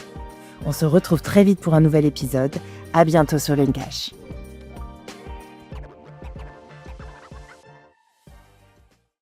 On se retrouve très vite pour un nouvel épisode. À bientôt sur Green Cash.